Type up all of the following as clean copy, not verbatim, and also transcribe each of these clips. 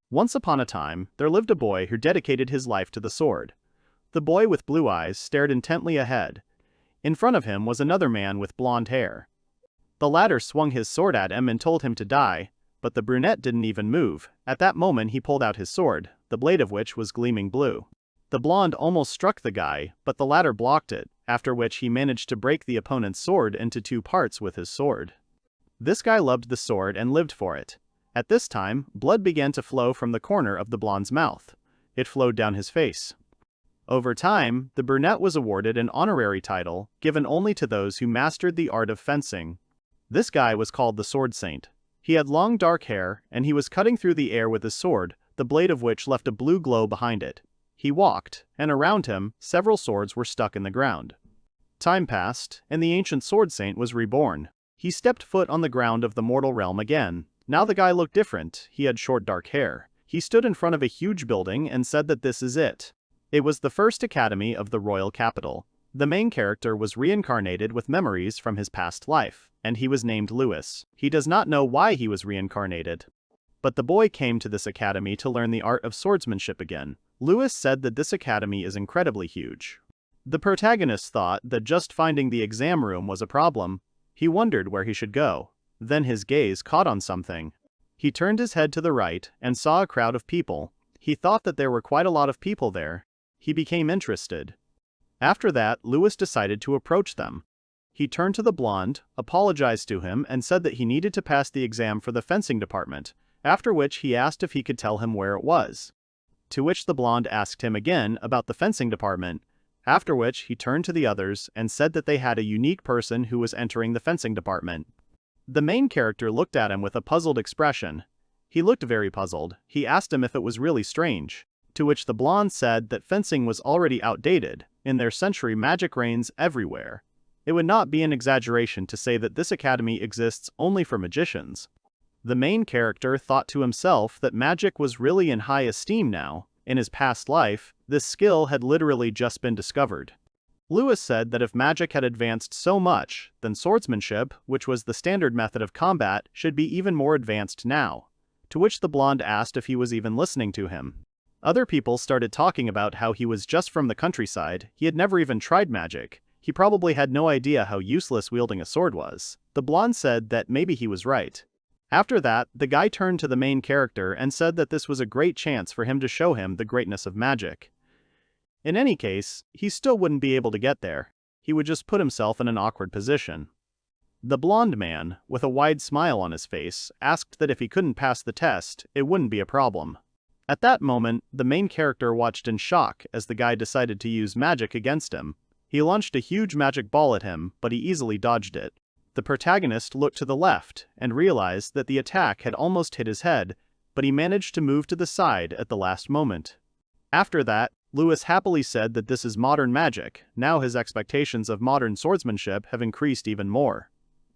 Once upon a time, there lived a boy who dedicated his life to the sword. The boy with blue eyes stared intently ahead. In front of him was another man with blonde hair. The latter swung his sword at him and told him to die, but the brunette didn't even move. At that moment he pulled out his sword, the blade of which was gleaming blue. The blonde almost struck the guy, but the latter blocked it, after which he managed to break the opponent's sword into two parts with his sword. This guy loved the sword and lived for it. At this time, blood began to flow from the corner of the blonde's mouth. It flowed down his face. Over time, the brunette was awarded an honorary title, given only to those who mastered the art of fencing. This guy was called the Sword Saint. He had long dark hair, and he was cutting through the air with his sword, the blade of which left a blue glow behind it. He walked, and around him, several swords were stuck in the ground. Time passed, and the ancient Sword Saint was reborn. He stepped foot on the ground of the mortal realm again. Now the guy looked different. He had short dark hair. He stood in front of a huge building and said that this is it. It was the first academy of the royal capital. The main character was reincarnated with memories from his past life, and he was named Luce. He does not know why he was reincarnated. But the boy came to this academy to learn the art of swordsmanship again. Luce said that this academy is incredibly huge. The protagonist thought that just finding the exam room was a problem. He wondered where he should go. Then his gaze caught on something. He turned his head to the right and saw a crowd of people. He thought that there were quite a lot of people there. He became interested. After that, Luce decided to approach them. He turned to the blonde, apologized to him, and said that he needed to pass the exam for the fencing department, after which he asked if he could tell him where it was. To which the blonde asked him again about the fencing department, after which he turned to the others and said that they had a unique person who was entering the fencing department. The main character looked at him with a puzzled expression. He looked very puzzled. He asked him if it was really strange, to which the blonde said that fencing was already outdated. In their century, magic reigns everywhere. It would not be an exaggeration to say that this academy exists only for magicians. The main character thought to himself that magic was really in high esteem now. In his past life, this skill had literally just been discovered. Luce said that if magic had advanced so much, then swordsmanship, which was the standard method of combat, should be even more advanced now. To which the blonde asked if he was even listening to him. Other people started talking about how he was just from the countryside, he had never even tried magic. He probably had no idea how useless wielding a sword was. The blonde said that maybe he was right. After that, the guy turned to the main character and said that this was a great chance for him to show him the greatness of magic. In any case, he still wouldn't be able to get there. He would just put himself in an awkward position. The blonde man, with a wide smile on his face, asked that if he couldn't pass the test, it wouldn't be a problem. At that moment, the main character watched in shock as the guy decided to use magic against him. He launched a huge magic ball at him, but he easily dodged it. The protagonist looked to the left and realized that the attack had almost hit his head, but he managed to move to the side at the last moment. After that, Luce happily said that this is modern magic. Now his expectations of modern swordsmanship have increased even more.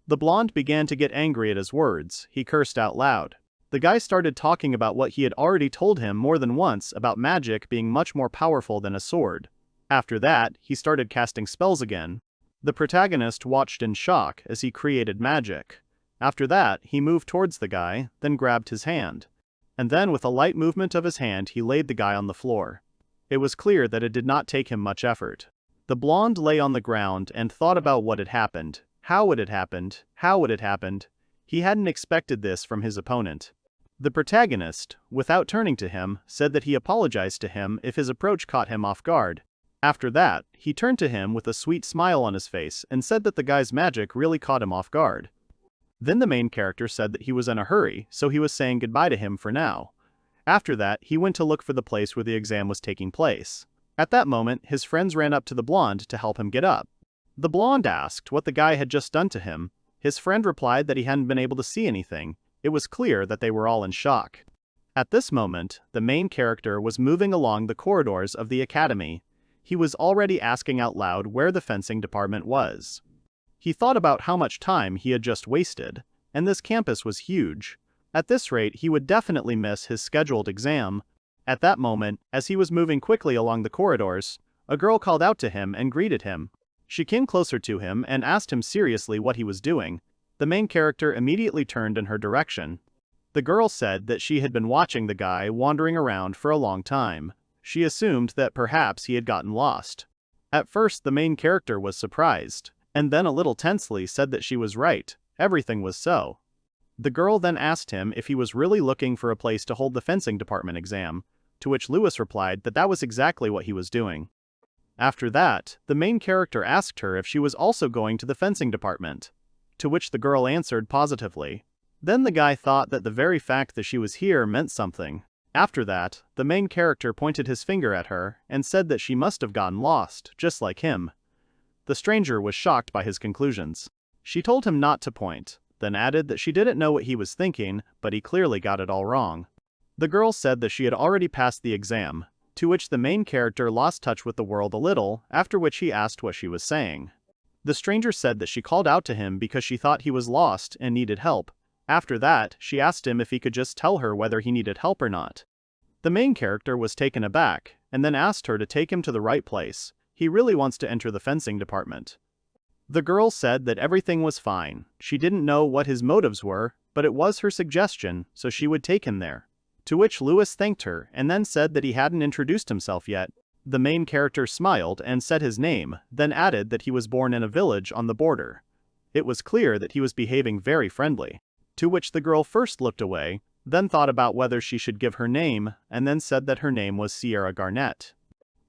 The blonde began to get angry at his words. He cursed out loud. The guy started talking about what he had already told him more than once about magic being much more powerful than a sword. After that, he started casting spells again. The protagonist watched in shock as he created magic. After that, he moved towards the guy, then grabbed his hand. And then with a light movement of his hand he laid the guy on the floor. It was clear that it did not take him much effort. The blonde lay on the ground and thought about what had happened, how it had happened, how it had happened. He hadn't expected this from his opponent. The protagonist, without turning to him, said that he apologized to him if his approach caught him off guard. After that, he turned to him with a sweet smile on his face and said that the guy's magic really caught him off guard. Then the main character said that he was in a hurry, so he was saying goodbye to him for now. After that, he went to look for the place where the exam was taking place. At that moment, his friends ran up to the blonde to help him get up. The blonde asked what the guy had just done to him. His friend replied that he hadn't been able to see anything. It was clear that they were all in shock. At this moment, the main character was moving along the corridors of the academy. He was already asking out loud where the fencing department was. He thought about how much time he had just wasted, and this campus was huge. At this rate, he would definitely miss his scheduled exam. At that moment, as he was moving quickly along the corridors, a girl called out to him and greeted him. She came closer to him and asked him seriously what he was doing. The main character immediately turned in her direction. The girl said that she had been watching the guy wandering around for a long time. She assumed that perhaps he had gotten lost. At first the main character was surprised, and then a little tensely said that she was right, everything was so. The girl then asked him if he was really looking for a place to hold the fencing department exam, to which Lewis replied that that was exactly what he was doing. After that, the main character asked her if she was also going to the fencing department, to which the girl answered positively. Then the guy thought that the very fact that she was here meant something. After that, the main character pointed his finger at her and said that she must have gotten lost, just like him. The stranger was shocked by his conclusions. She told him not to point, then added that she didn't know what he was thinking, but he clearly got it all wrong. The girl said that she had already passed the exam, to which the main character lost touch with the world a little, after which he asked what she was saying. The stranger said that she called out to him because she thought he was lost and needed help. After that, she asked him if he could just tell her whether he needed help or not. The main character was taken aback, and then asked her to take him to the right place. He really wants to enter the fencing department. The girl said that everything was fine. She didn't know what his motives were, but it was her suggestion, so she would take him there. To which Lewis thanked her and then said that he hadn't introduced himself yet. The main character smiled and said his name, then added that he was born in a village on the border. It was clear that he was behaving very friendly. To which the girl first looked away, then thought about whether she should give her name, and then said that her name was Sierra Garnett.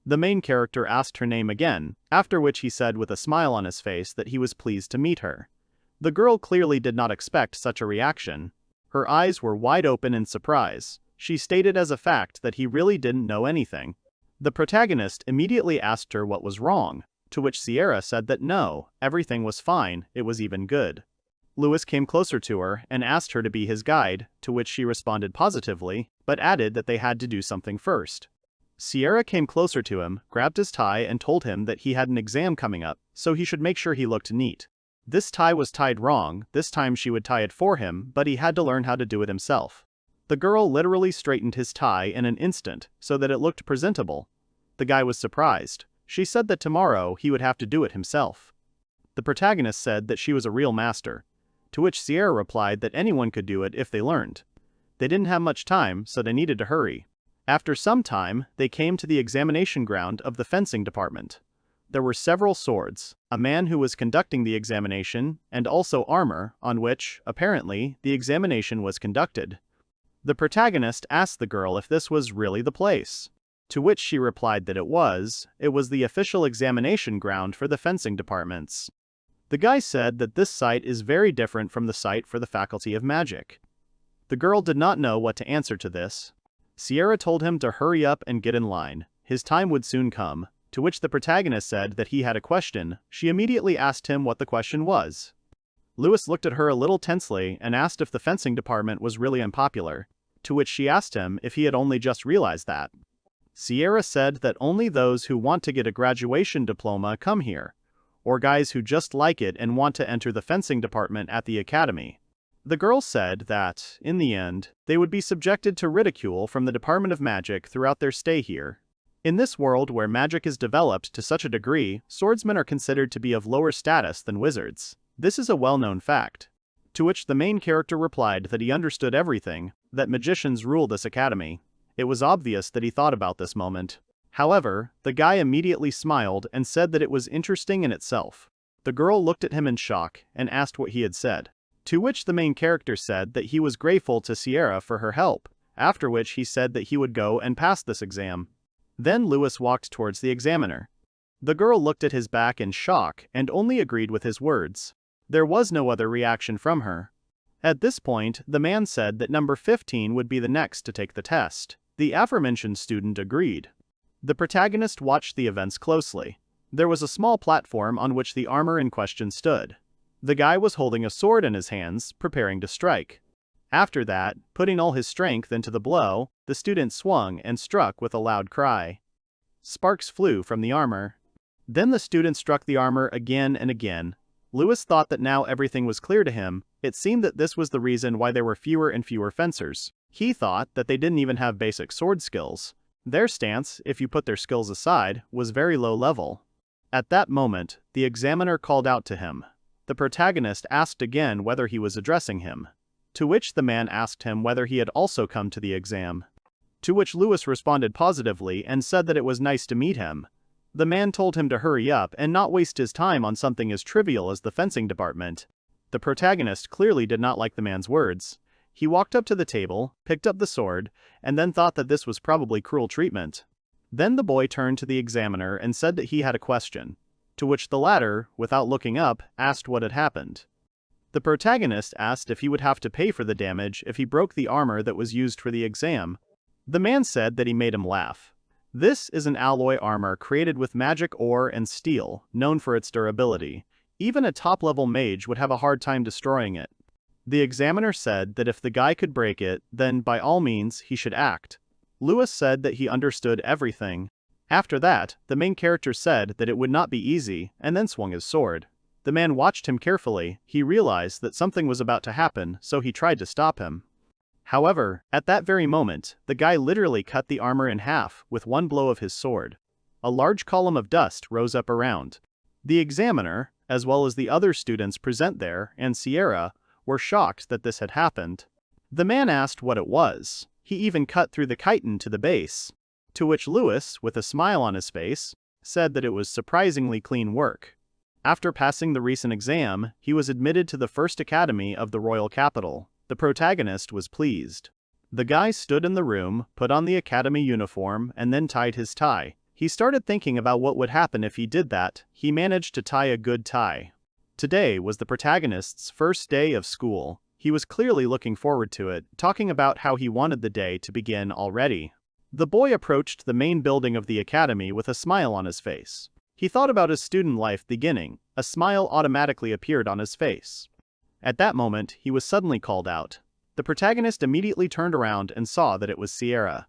The main character asked her name again, after which he said with a smile on his face that he was pleased to meet her. The girl clearly did not expect such a reaction. Her eyes were wide open in surprise. She stated as a fact that he really didn't know anything. The protagonist immediately asked her what was wrong, to which Sierra said that no, everything was fine, it was even good. Lewis came closer to her and asked her to be his guide, to which she responded positively, but added that they had to do something first. Sierra came closer to him, grabbed his tie and told him that he had an exam coming up, so he should make sure he looked neat. This tie was tied wrong, this time she would tie it for him, but he had to learn how to do it himself. The girl literally straightened his tie in an instant, so that it looked presentable. The guy was surprised. She said that tomorrow he would have to do it himself. The protagonist said that she was a real master, to which Sierra replied that anyone could do it if they learned. They didn't have much time, so they needed to hurry. After some time, they came to the examination ground of the fencing department. There were several swords, a man who was conducting the examination, and also armor, on which, apparently, the examination was conducted. The protagonist asked the girl if this was really the place, to which she replied that it was the official examination ground for the fencing departments. The guy said that this site is very different from the site for the Faculty of Magic. The girl did not know what to answer to this. Sierra told him to hurry up and get in line. His time would soon come, to which the protagonist said that he had a question. She immediately asked him what the question was. Lewis looked at her a little tensely and asked if the fencing department was really unpopular, to which she asked him if he had only just realized that. Sierra said that only those who want to get a graduation diploma come here, or guys who just like it and want to enter the fencing department at the academy. The girl said that, in the end, they would be subjected to ridicule from the Department of Magic throughout their stay here. In this world where magic is developed to such a degree, swordsmen are considered to be of lower status than wizards. This is a well-known fact. To which the main character replied that he understood everything, that magicians rule this academy. It was obvious that he thought about this moment. However, the guy immediately smiled and said that it was interesting in itself. The girl looked at him in shock and asked what he had said. To which the main character said that he was grateful to Sierra for her help, after which he said that he would go and pass this exam. Then Lewis walked towards the examiner. The girl looked at his back in shock and only agreed with his words. There was no other reaction from her. At this point, the man said that number 15 would be the next to take the test. The aforementioned student agreed. The protagonist watched the events closely. There was a small platform on which the armor in question stood. The guy was holding a sword in his hands, preparing to strike. After that, putting all his strength into the blow, the student swung and struck with a loud cry. Sparks flew from the armor. Then the student struck the armor again and again. Lewis thought that now everything was clear to him. It seemed that this was the reason why there were fewer and fewer fencers. He thought that they didn't even have basic sword skills. Their stance, if you put their skills aside, was very low level. At that moment, the examiner called out to him. The protagonist asked again whether he was addressing him. to which the man asked him whether he had also come to the exam. To which Lewis responded positively and said that it was nice to meet him. The man told him to hurry up and not waste his time on something as trivial as the fencing department. The protagonist clearly did not like the man's words. He walked up to the table, picked up the sword, and then thought that this was probably cruel treatment. Then the boy turned to the examiner and said that he had a question, to which the latter, without looking up, asked what had happened. The protagonist asked if he would have to pay for the damage if he broke the armor that was used for the exam. The man said that he made him laugh. This is an alloy armor created with magic ore and steel, known for its durability. Even a top-level mage would have a hard time destroying it. The examiner said that if the guy could break it, then by all means he should act. Lewis said that he understood everything. After that, the main character said that it would not be easy, and then swung his sword. The man watched him carefully. He realized that something was about to happen, so he tried to stop him. However, at that very moment, the guy literally cut the armor in half with one blow of his sword. A large column of dust rose up around. The examiner, as well as the other students present there, and Sierra, were shocked that this had happened. The man asked what it was. He even cut through the chitin to the base. To which Lewis, with a smile on his face, said that it was surprisingly clean work. After passing the recent exam, he was admitted to the first academy of the royal capital. The protagonist was pleased. The guy stood in the room, put on the academy uniform, and then tied his tie. He started thinking about what would happen if he did that. He managed to tie a good tie. Today was the protagonist's first day of school. He was clearly looking forward to it, talking about how he wanted the day to begin already. The boy approached the main building of the academy with a smile on his face. He thought about his student life beginning. A smile automatically appeared on his face. At that moment, he was suddenly called out. The protagonist immediately turned around and saw that it was Sierra.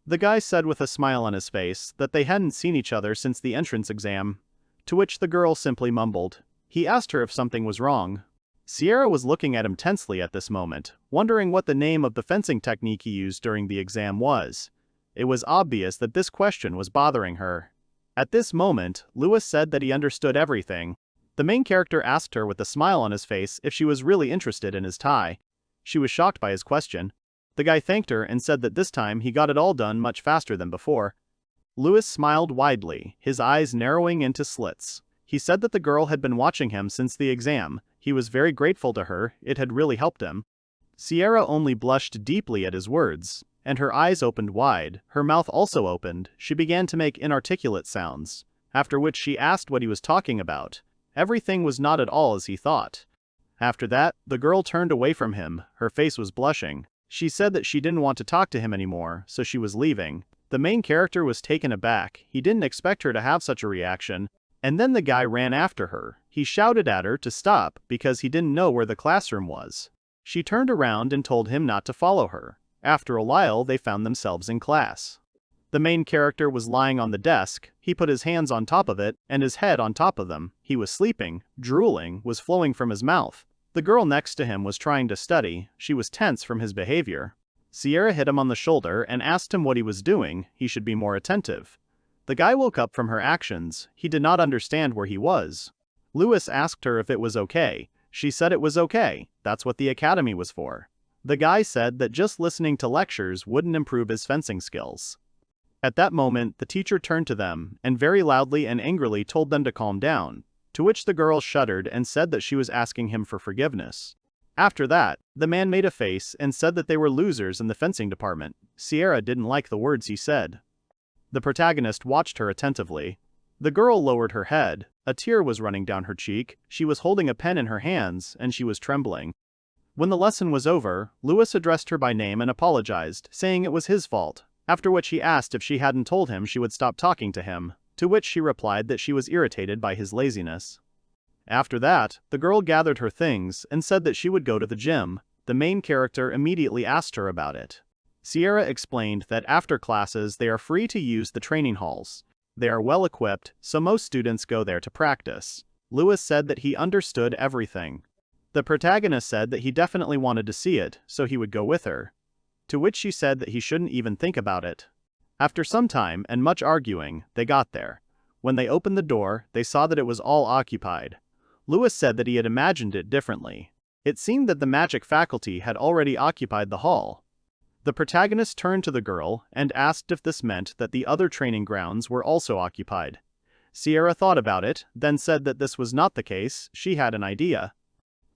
The guy said with a smile on his face that they hadn't seen each other since the entrance exam, to which the girl simply mumbled. He asked her if something was wrong. Sierra was looking at him tensely at this moment, wondering what the name of the fencing technique he used during the exam was. It was obvious that this question was bothering her. At this moment, Lewis said that he understood everything. The main character asked her with a smile on his face if she was really interested in his tie. She was shocked by his question. The guy thanked her and said that this time he got it all done much faster than before. Lewis smiled widely, his eyes narrowing into slits. He said that the girl had been watching him since the exam. He was very grateful to her, it had really helped him. Sierra only blushed deeply at his words, and her eyes opened wide. Her mouth also opened. She began to make inarticulate sounds, after which she asked what he was talking about. Everything was not at all as he thought. After that, the girl turned away from him. Her face was blushing. She said that she didn't want to talk to him anymore, so she was leaving. The main character was taken aback. He didn't expect her to have such a reaction. And then the guy ran after her. He shouted at her to stop because he didn't know where the classroom was. She turned around and told him not to follow her. After a while, they found themselves in class. The main character was lying on the desk. He put his hands on top of it and his head on top of them. He was sleeping. Drooling was flowing from his mouth. The girl next to him was trying to study. She was tense from his behavior. Sierra hit him on the shoulder and asked him what he was doing. He should be more attentive. The guy woke up from her actions. He did not understand where he was. Lewis asked her if it was okay. She said it was okay. That's what the academy was for. The guy said that just listening to lectures wouldn't improve his fencing skills. At that moment, the teacher turned to them and very loudly and angrily told them to calm down, to which the girl shuddered and said that she was asking him for forgiveness. After that, the man made a face and said that they were losers in the fencing department. Sierra didn't like the words he said. The protagonist watched her attentively. The girl lowered her head. A tear was running down her cheek. She was holding a pen in her hands and she was trembling. When the lesson was over, Lewis addressed her by name and apologized, saying it was his fault, after which he asked if she hadn't told him she would stop talking to him, to which she replied that she was irritated by his laziness. After that, the girl gathered her things and said that she would go to the gym. The main character immediately asked her about it. Sierra explained that after classes they are free to use the training halls. They are well equipped, so most students go there to practice. Lewis said that he understood everything. The protagonist said that he definitely wanted to see it, so he would go with her. To which she said that he shouldn't even think about it. After some time and much arguing, they got there. When they opened the door, they saw that it was all occupied. Lewis said that he had imagined it differently. It seemed that the magic faculty had already occupied the hall. The protagonist turned to the girl and asked if this meant that the other training grounds were also occupied. Sierra thought about it, then said that this was not the case. She had an idea.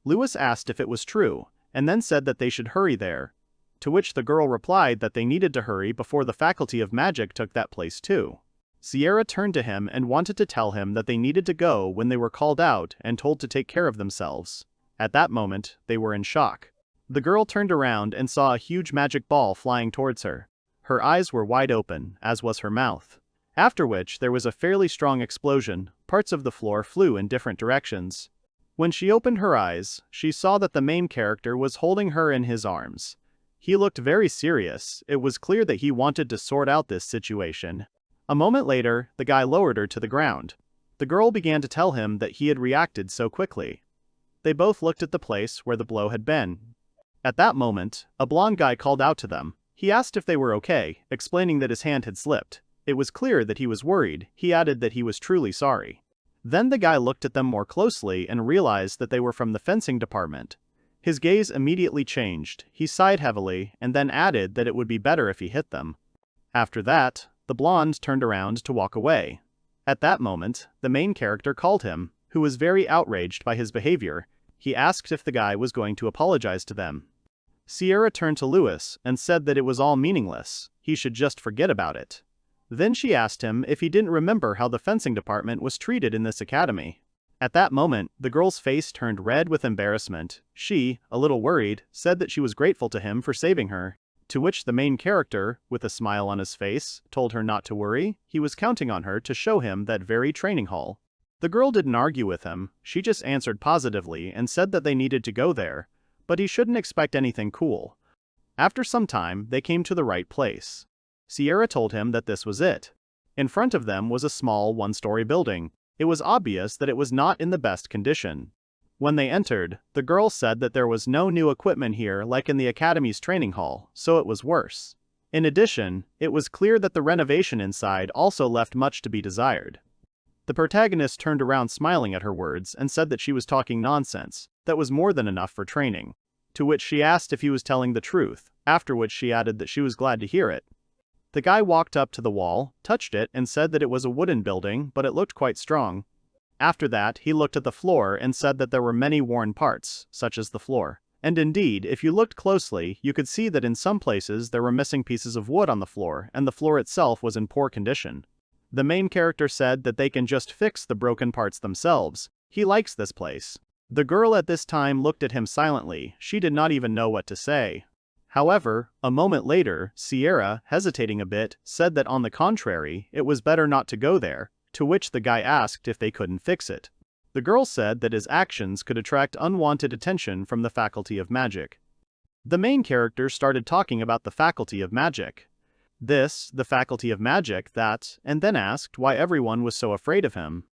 Lewis asked if it was true, and then said that they should hurry there, to which the girl replied that they needed to hurry before the Faculty of Magic took that place too. Sierra turned to him and wanted to tell him that they needed to go when they were called out and told to take care of themselves. At that moment, they were in shock. The girl turned around and saw a huge magic ball flying towards her. Her eyes were wide open, as was her mouth. After which there was a fairly strong explosion. Parts of the floor flew in different directions. When she opened her eyes, she saw that the main character was holding her in his arms. He looked very serious. It was clear that he wanted to sort out this situation. A moment later, the guy lowered her to the ground. The girl began to tell him that he had reacted so quickly. They both looked at the place where the blow had been. At that moment, a blonde guy called out to them. He asked if they were okay, explaining that his hand had slipped. It was clear that he was worried. He added that he was truly sorry. Then the guy looked at them more closely and realized that they were from the fencing department. His gaze immediately changed. He sighed heavily and then added that it would be better if he hit them. After that, the blonde turned around to walk away. At that moment, the main character called him, who was very outraged by his behavior. He asked if the guy was going to apologize to them. Sierra turned to Lewis and said that it was all meaningless. He should just forget about it. Then she asked him if he didn't remember how the fencing department was treated in this academy. At that moment, the girl's face turned red with embarrassment. She, a little worried, said that she was grateful to him for saving her. To which the main character, with a smile on his face, told her not to worry. He was counting on her to show him that very training hall. The girl didn't argue with him. She just answered positively and said that they needed to go there, but he shouldn't expect anything cool. After some time, they came to the right place. Sierra told him that this was it. In front of them was a small one-story building. It was obvious that it was not in the best condition. When they entered, the girl said that there was no new equipment here like in the academy's training hall, so it was worse. In addition, it was clear that the renovation inside also left much to be desired. The protagonist turned around smiling at her words and said that she was talking nonsense. That was more than enough for training. To which she asked if he was telling the truth, after which she added that she was glad to hear it. The guy walked up to the wall, touched it and said that it was a wooden building, but it looked quite strong. After that, he looked at the floor and said that there were many worn parts, such as the floor. And indeed, if you looked closely, you could see that in some places there were missing pieces of wood on the floor, and the floor itself was in poor condition. The main character said that they can just fix the broken parts themselves. He likes this place. The girl at this time looked at him silently. She did not even know what to say. However, a moment later, Sierra, hesitating a bit, said that on the contrary, it was better not to go there, to which the guy asked if they couldn't fix it. The girl said that his actions could attract unwanted attention from the Faculty of Magic. The main character started talking about the Faculty of Magic. The Faculty of Magic, that, and then asked why everyone was so afraid of him.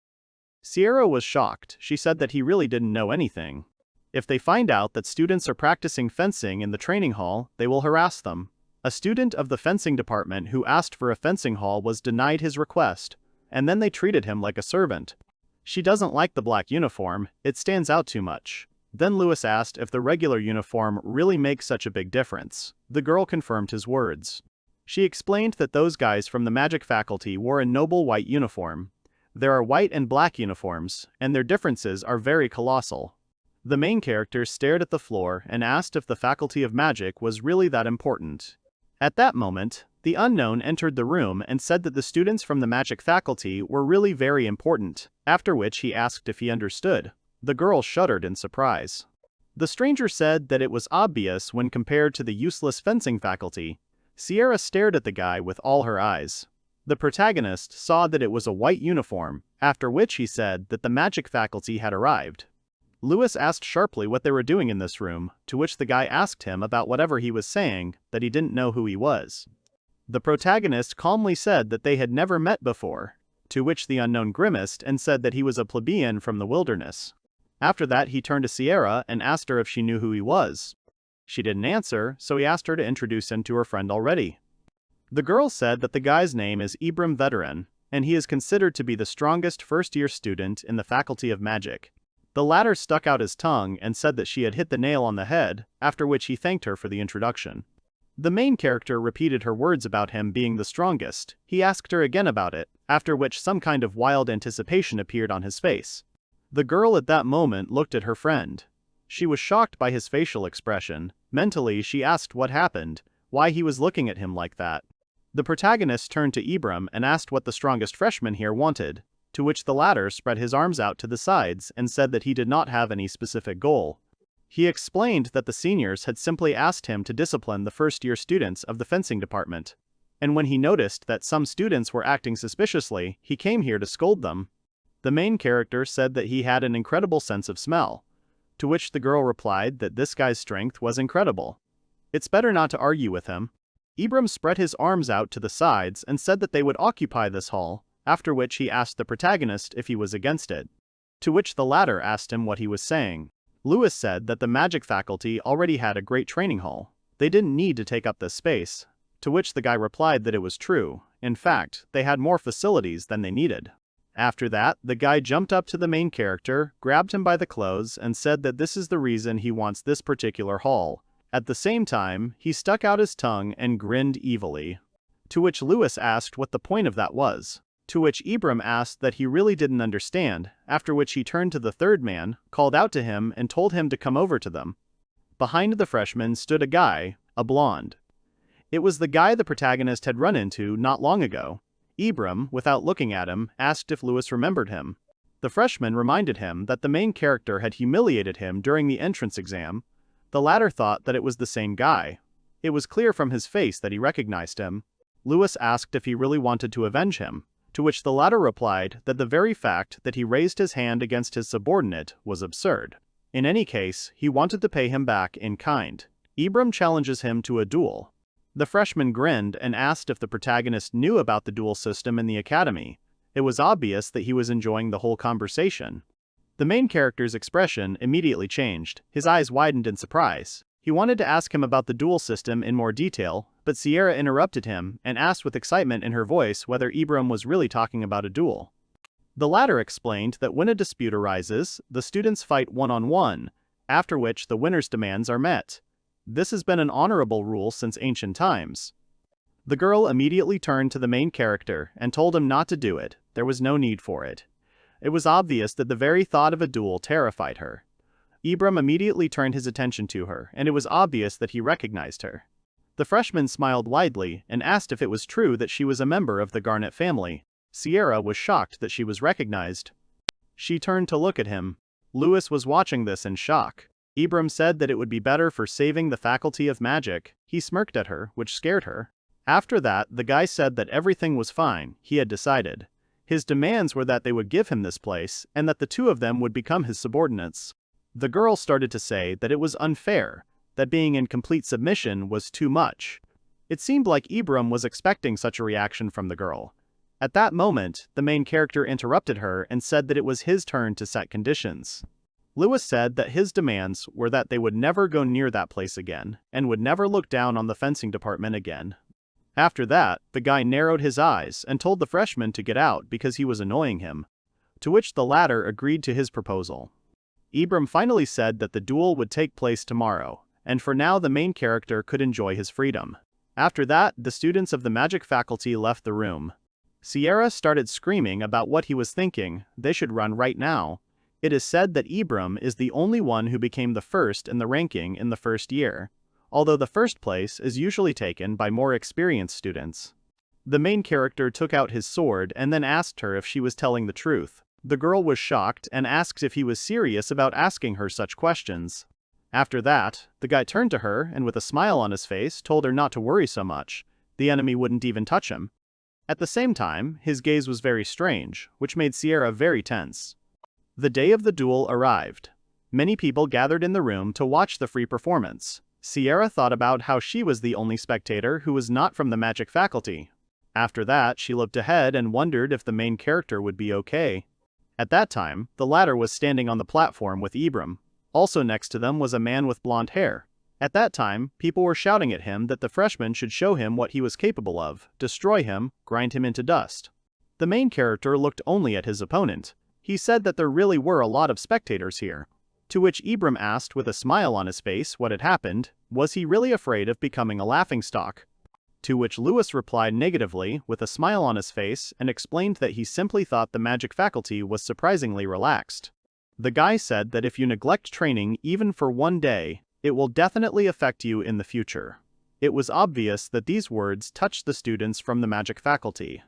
Sierra was shocked. She said that he really didn't know anything. If they find out that students are practicing fencing in the training hall, they will harass them. A student of the fencing department who asked for a fencing hall was denied his request, and then they treated him like a servant. She doesn't like the black uniform, it stands out too much. Then Lewis asked if the regular uniform really makes such a big difference. The girl confirmed his words. She explained that those guys from the magic faculty wore a noble white uniform. There are white and black uniforms, and their differences are very colossal. The main character stared at the floor and asked if the Faculty of Magic was really that important. At that moment, the unknown entered the room and said that the students from the magic faculty were really very important, after which he asked if he understood. The girl shuddered in surprise. The stranger said that it was obvious when compared to the useless fencing faculty. Sierra stared at the guy with all her eyes. The protagonist saw that it was a white uniform, after which he said that the magic faculty had arrived. Lewis asked sharply what they were doing in this room, to which the guy asked him about whatever he was saying, that he didn't know who he was. The protagonist calmly said that they had never met before, to which the unknown grimaced and said that he was a plebeian from the wilderness. After that he turned to Sierra and asked her if she knew who he was. She didn't answer, so he asked her to introduce him to her friend already. The girl said that the guy's name is Ibram Veteran, and he is considered to be the strongest first-year student in the Faculty of Magic. The latter stuck out his tongue and said that she had hit the nail on the head, after which he thanked her for the introduction. The main character repeated her words about him being the strongest. He asked her again about it, after which some kind of wild anticipation appeared on his face. The girl at that moment looked at her friend. She was shocked by his facial expression. Mentally, she asked what happened, why he was looking at him like that. The protagonist turned to Ibram and asked what the strongest freshman here wanted, to which the latter spread his arms out to the sides and said that he did not have any specific goal. He explained that the seniors had simply asked him to discipline the first-year students of the fencing department, and when he noticed that some students were acting suspiciously, he came here to scold them. The main character said that he had an incredible sense of smell, to which the girl replied that this guy's strength was incredible. It's better not to argue with him. Ibram spread his arms out to the sides and said that they would occupy this hall, after which he asked the protagonist if he was against it, to which the latter asked him what he was saying. Lewis said that the magic faculty already had a great training hall. They didn't need to take up this space, to which the guy replied that it was true. In fact, they had more facilities than they needed. After that, the guy jumped up to the main character, grabbed him by the clothes, and said that this is the reason he wants this particular hall. At the same time, he stuck out his tongue and grinned evilly. To which Lewis asked what the point of that was. To which Ibram asked that he really didn't understand, after which he turned to the third man, called out to him and told him to come over to them. Behind the freshman stood a guy, a blonde. It was the guy the protagonist had run into not long ago. Ibram, without looking at him, asked if Lewis remembered him. The freshman reminded him that the main character had humiliated him during the entrance exam. The latter thought that it was the same guy. It was clear from his face that he recognized him. Lewis asked if he really wanted to avenge him, to which the latter replied that the very fact that he raised his hand against his subordinate was absurd. In any case, he wanted to pay him back in kind. Ibram challenges him to a duel. The freshman grinned and asked if the protagonist knew about the duel system in the academy. It was obvious that he was enjoying the whole conversation. The main character's expression immediately changed. His eyes widened in surprise. He wanted to ask him about the duel system in more detail, but Sierra interrupted him and asked with excitement in her voice whether Ibram was really talking about a duel. The latter explained that when a dispute arises, the students fight one-on-one, after which the winner's demands are met. This has been an honorable rule since ancient times. The girl immediately turned to the main character and told him not to do it. There was no need for it. It was obvious that the very thought of a duel terrified her. Ibram immediately turned his attention to her, and it was obvious that he recognized her. The freshman smiled widely and asked if it was true that she was a member of the Garnet family. Sierra was shocked that she was recognized. She turned to look at him. Lewis was watching this in shock. Ibram said that it would be better for saving the faculty of magic. He smirked at her, which scared her. After that, the guy said that everything was fine. He had decided. His demands were that they would give him this place, and that the two of them would become his subordinates. The girl started to say that it was unfair, that being in complete submission was too much. It seemed like Ibram was expecting such a reaction from the girl. At that moment, the main character interrupted her and said that it was his turn to set conditions. Lewis said that his demands were that they would never go near that place again, and would never look down on the fencing department again. After that, the guy narrowed his eyes and told the freshman to get out because he was annoying him, to which the latter agreed to his proposal. Ibram finally said that the duel would take place tomorrow, and for now the main character could enjoy his freedom. After that, the students of the magic faculty left the room. Sierra started screaming about what he was thinking. They should run right now. It is said that Ibram is the only one who became the first in the ranking in the first year, although the first place is usually taken by more experienced students. The main character took out his sword and then asked her if she was telling the truth. The girl was shocked and asked if he was serious about asking her such questions. After that, the guy turned to her and with a smile on his face told her not to worry so much. The enemy wouldn't even touch him. At the same time, his gaze was very strange, which made Sierra very tense. The day of the duel arrived. Many people gathered in the room to watch the free performance. Sierra thought about how she was the only spectator who was not from the magic faculty. After that, she looked ahead and wondered if the main character would be okay. At that time, the latter was standing on the platform with Ibram. Also next to them was a man with blonde hair. At that time, people were shouting at him that the freshman should show him what he was capable of, destroy him, grind him into dust. The main character looked only at his opponent. He said that there really were a lot of spectators here. To which Ibram asked with a smile on his face what had happened. Was he really afraid of becoming a laughingstock? To which Luce replied negatively with a smile on his face and explained that he simply thought the magic faculty was surprisingly relaxed. The guy said that if you neglect training even for one day, it will definitely affect you in the future. It was obvious that these words touched the students from the magic faculty.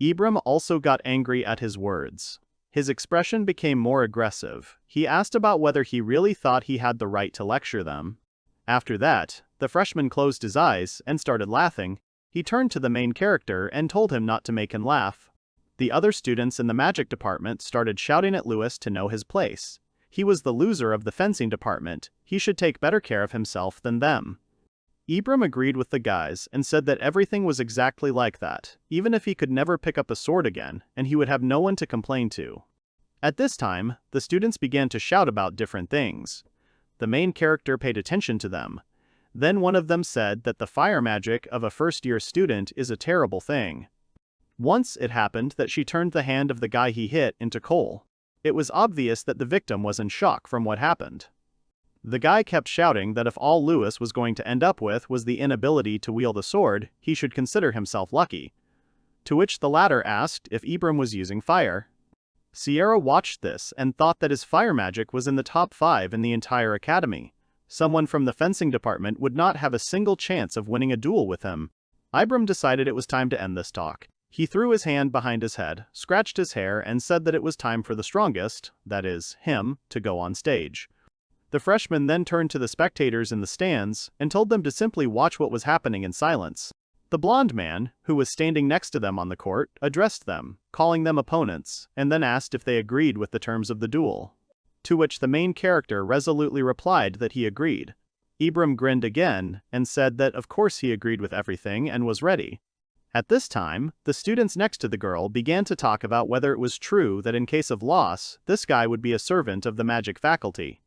Ibram also got angry at his words. His expression became more aggressive. He asked about whether he really thought he had the right to lecture them. After that, the freshman closed his eyes and started laughing. He turned to the main character and told him not to make him laugh. The other students in the magic department started shouting at Luce to know his place. He was the loser of the fencing department. He should take better care of himself than them. Ibram agreed with the guys and said that everything was exactly like that, even if he could never pick up a sword again, and he would have no one to complain to. At this time, the students began to shout about different things. The main character paid attention to them. Then one of them said that the fire magic of a first-year student is a terrible thing. Once it happened that she turned the hand of the guy he hit into coal. It was obvious that the victim was in shock from what happened. The guy kept shouting that if all Luce was going to end up with was the inability to wield a sword, he should consider himself lucky. To which the latter asked if Ibram was using fire. Sierra watched this and thought that his fire magic was in the top 5 in the entire academy. Someone from the fencing department would not have a single chance of winning a duel with him. Ibram decided it was time to end this talk. He threw his hand behind his head, scratched his hair, and said that it was time for the strongest, that is, him, to go on stage. The freshman then turned to the spectators in the stands and told them to simply watch what was happening in silence. The blonde man, who was standing next to them on the court, addressed them, calling them opponents, and then asked if they agreed with the terms of the duel. To which the main character resolutely replied that he agreed. Ibram grinned again and said that of course he agreed with everything and was ready. At this time, the students next to the girl began to talk about whether it was true that in case of loss, this guy would be a servant of the magic faculty.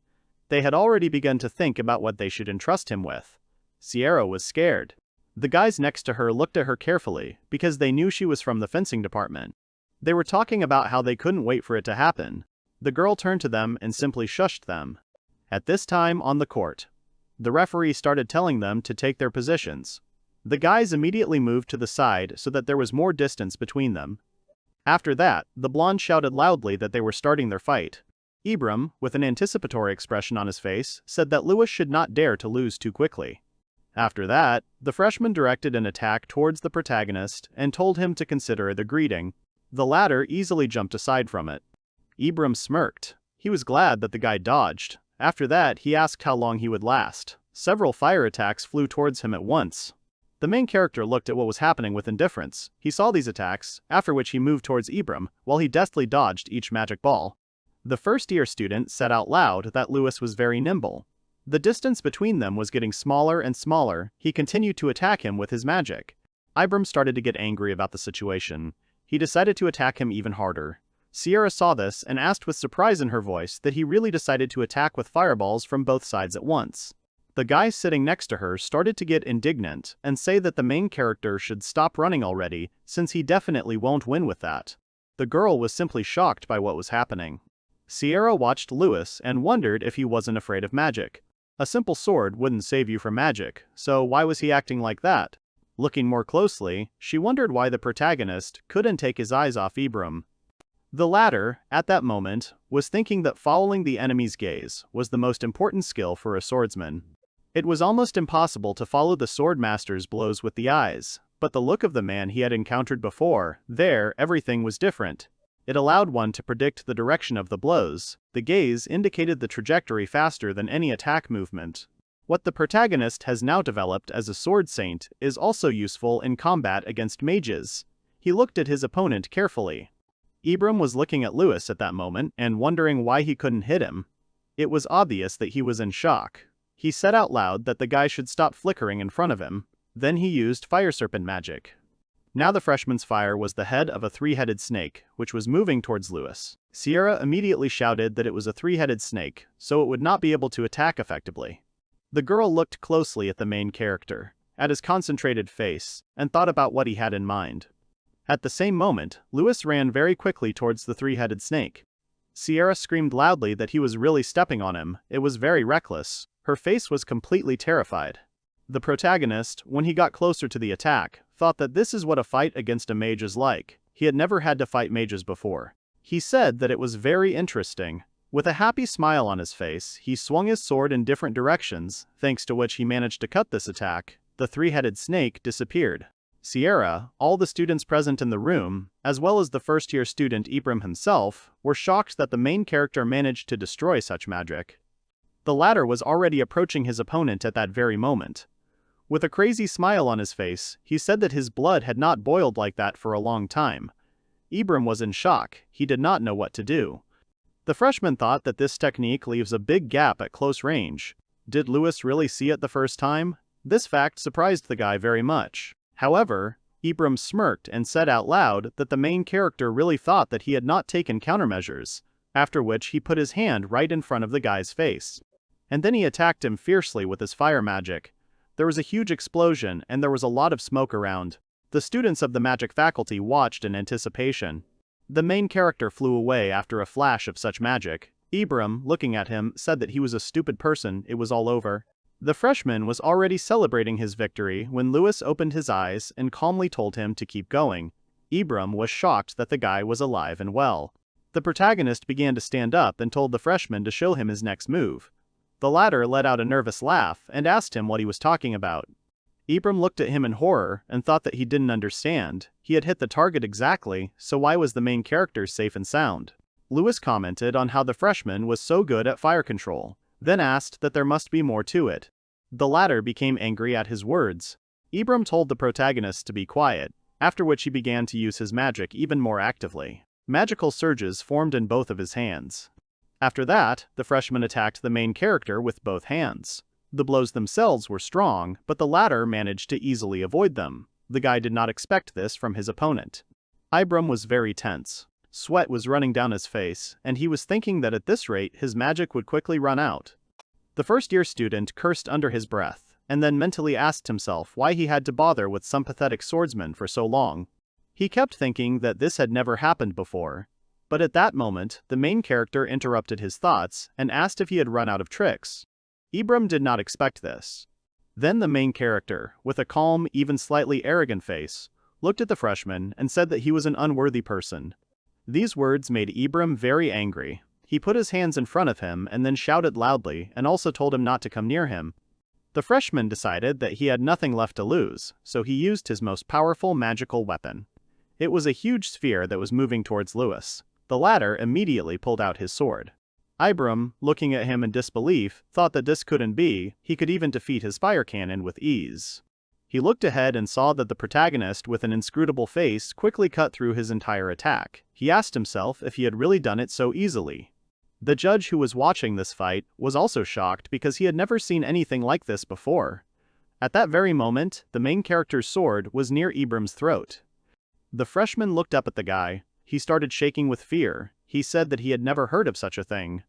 They had already begun to think about what they should entrust him with. Sierra was scared. The guys next to her looked at her carefully because they knew she was from the fencing department. They were talking about how they couldn't wait for it to happen. The girl turned to them and simply shushed them. At this time on the court, the referee started telling them to take their positions. The guys immediately moved to the side so that there was more distance between them. After that, the blonde shouted loudly that they were starting their fight. Ibram, with an anticipatory expression on his face, said that Luce should not dare to lose too quickly. After that, the freshman directed an attack towards the protagonist and told him to consider the greeting. The latter easily jumped aside from it. Ibram smirked. He was glad that the guy dodged. After that, he asked how long he would last. Several fire attacks flew towards him at once. The main character looked at what was happening with indifference. He saw these attacks, after which he moved towards Ibram, while he deftly dodged each magic ball. The first-year student said out loud that Luce was very nimble. The distance between them was getting smaller and smaller. He continued to attack him with his magic. Ibram started to get angry about the situation. He decided to attack him even harder. Sierra saw this and asked with surprise in her voice that he really decided to attack with fireballs from both sides at once. The guy sitting next to her started to get indignant and say that the main character should stop running already, since he definitely won't win with that. The girl was simply shocked by what was happening. Sierra watched Luce and wondered if he wasn't afraid of magic. A simple sword wouldn't save you from magic, so why was he acting like that? Looking more closely, she wondered why the protagonist couldn't take his eyes off Ibram. The latter, at that moment, was thinking that following the enemy's gaze was the most important skill for a swordsman. It was almost impossible to follow the sword master's blows with the eyes, but the look of the man he had encountered before, there, everything was different. It allowed one to predict the direction of the blows. The gaze indicated the trajectory faster than any attack movement. What the protagonist has now developed as a sword saint is also useful in combat against mages. He looked at his opponent carefully. Ibram was looking at Luce at that moment and wondering why he couldn't hit him. It was obvious that he was in shock. He said out loud that the guy should stop flickering in front of him. Then he used fire serpent magic. Now the freshman's fire was the head of a three-headed snake, which was moving towards Luce. Sierra immediately shouted that it was a three-headed snake, so it would not be able to attack effectively. The girl looked closely at the main character, at his concentrated face, and thought about what he had in mind. At the same moment, Luce ran very quickly towards the three-headed snake. Sierra screamed loudly that he was really stepping on him. It was very reckless. Her face was completely terrified. The protagonist, when he got closer to the attack, thought that this is what a fight against a mage is like. He had never had to fight mages before. He said that it was very interesting. With a happy smile on his face, he swung his sword in different directions, thanks to which he managed to cut this attack. The three-headed snake disappeared. Sierra, all the students present in the room, as well as the first-year student Ibram himself, were shocked that the main character managed to destroy such magic. The latter was already approaching his opponent at that very moment. With a crazy smile on his face, he said that his blood had not boiled like that for a long time. Ibram was in shock. He did not know what to do. The freshman thought that this technique leaves a big gap at close range. Did Luce really see it the first time? This fact surprised the guy very much. However, Ibram smirked and said out loud that the main character really thought that he had not taken countermeasures, after which he put his hand right in front of the guy's face. And then he attacked him fiercely with his fire magic. There was a huge explosion and there was a lot of smoke around. The students of the magic faculty watched in anticipation. The main character flew away after a flash of such magic. Ibram, looking at him, said that he was a stupid person. It was all over. The freshman was already celebrating his victory when Luce opened his eyes and calmly told him to keep going. Ibram was shocked that the guy was alive and well. The protagonist began to stand up and told the freshman to show him his next move. The latter let out a nervous laugh and asked him what he was talking about. Ibram looked at him in horror and thought that he didn't understand. He had hit the target exactly, so why was the main character safe and sound? Luce commented on how the freshman was so good at fire control, then asked that there must be more to it. The latter became angry at his words. Ibram told the protagonist to be quiet, after which he began to use his magic even more actively. Magical surges formed in both of his hands. After that, the freshman attacked the main character with both hands. The blows themselves were strong, but the latter managed to easily avoid them. The guy did not expect this from his opponent. Ibram was very tense. Sweat was running down his face, and he was thinking that at this rate his magic would quickly run out. The first-year student cursed under his breath, and then mentally asked himself why he had to bother with some pathetic swordsman for so long. He kept thinking that this had never happened before. But at that moment, the main character interrupted his thoughts and asked if he had run out of tricks. Ibram did not expect this. Then the main character, with a calm, even slightly arrogant face, looked at the freshman and said that he was an unworthy person. These words made Ibram very angry. He put his hands in front of him and then shouted loudly and also told him not to come near him. The freshman decided that he had nothing left to lose, so he used his most powerful magical weapon. It was a huge sphere that was moving towards Luce. The latter immediately pulled out his sword. Ibram, looking at him in disbelief, thought that this couldn't be. He could even defeat his fire cannon with ease. He looked ahead and saw that the protagonist with an inscrutable face quickly cut through his entire attack. He asked himself if he had really done it so easily. The judge who was watching this fight was also shocked because he had never seen anything like this before. At that very moment, the main character's sword was near Ibram's throat. The freshman looked up at the guy. He started shaking with fear. He said that he had never heard of such a thing.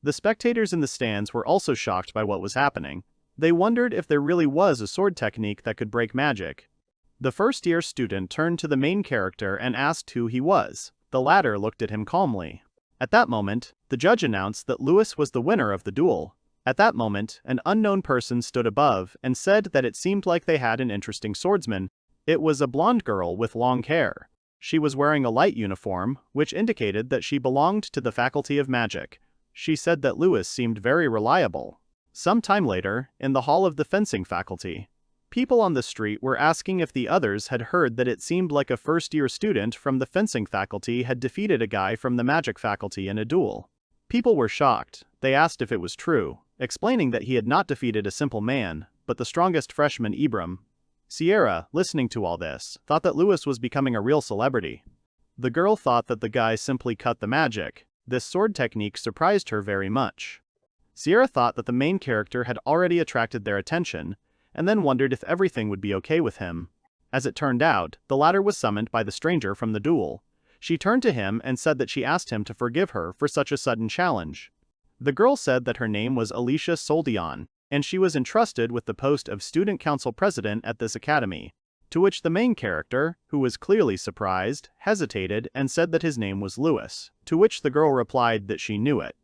The spectators in the stands were also shocked by what was happening. They wondered if there really was a sword technique that could break magic. The first-year student turned to the main character and asked who he was. The latter looked at him calmly. At that moment, the judge announced that Luce was the winner of the duel. At that moment, an unknown person stood above and said that it seemed like they had an interesting swordsman. It was a blonde girl with long hair. She was wearing a light uniform, which indicated that she belonged to the Faculty of Magic. She said that Luce seemed very reliable. Some time later, in the hall of the fencing faculty, people on the street were asking if the others had heard that it seemed like a first-year student from the fencing faculty had defeated a guy from the magic faculty in a duel. People were shocked. They asked if it was true, explaining that he had not defeated a simple man, but the strongest freshman Ibram. Sierra, listening to all this, thought that Luce was becoming a real celebrity. The girl thought that the guy simply cut the magic. This sword technique surprised her very much. Sierra thought that the main character had already attracted their attention, and then wondered if everything would be okay with him. As it turned out, the latter was summoned by the stranger from the duel. She turned to him and said that she asked him to forgive her for such a sudden challenge. The girl said that her name was Alicia, and she was entrusted with the post of student council president at this academy. To which the main character, who was clearly surprised, hesitated and said that his name was Luce, to which the girl replied that she knew it.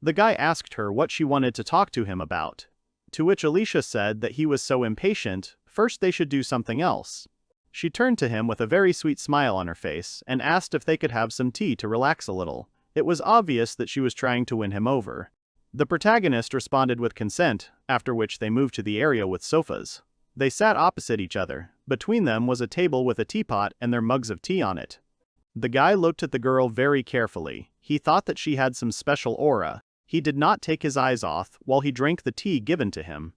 The guy asked her what she wanted to talk to him about, to which Alicia said that he was so impatient, first they should do something else. She turned to him with a very sweet smile on her face and asked if they could have some tea to relax a little. It was obvious that she was trying to win him over. The protagonist responded with consent, after which they moved to the area with sofas. They sat opposite each other. Between them was a table with a teapot and their mugs of tea on it. The guy looked at the girl very carefully. He thought that she had some special aura. He did not take his eyes off while he drank the tea given to him.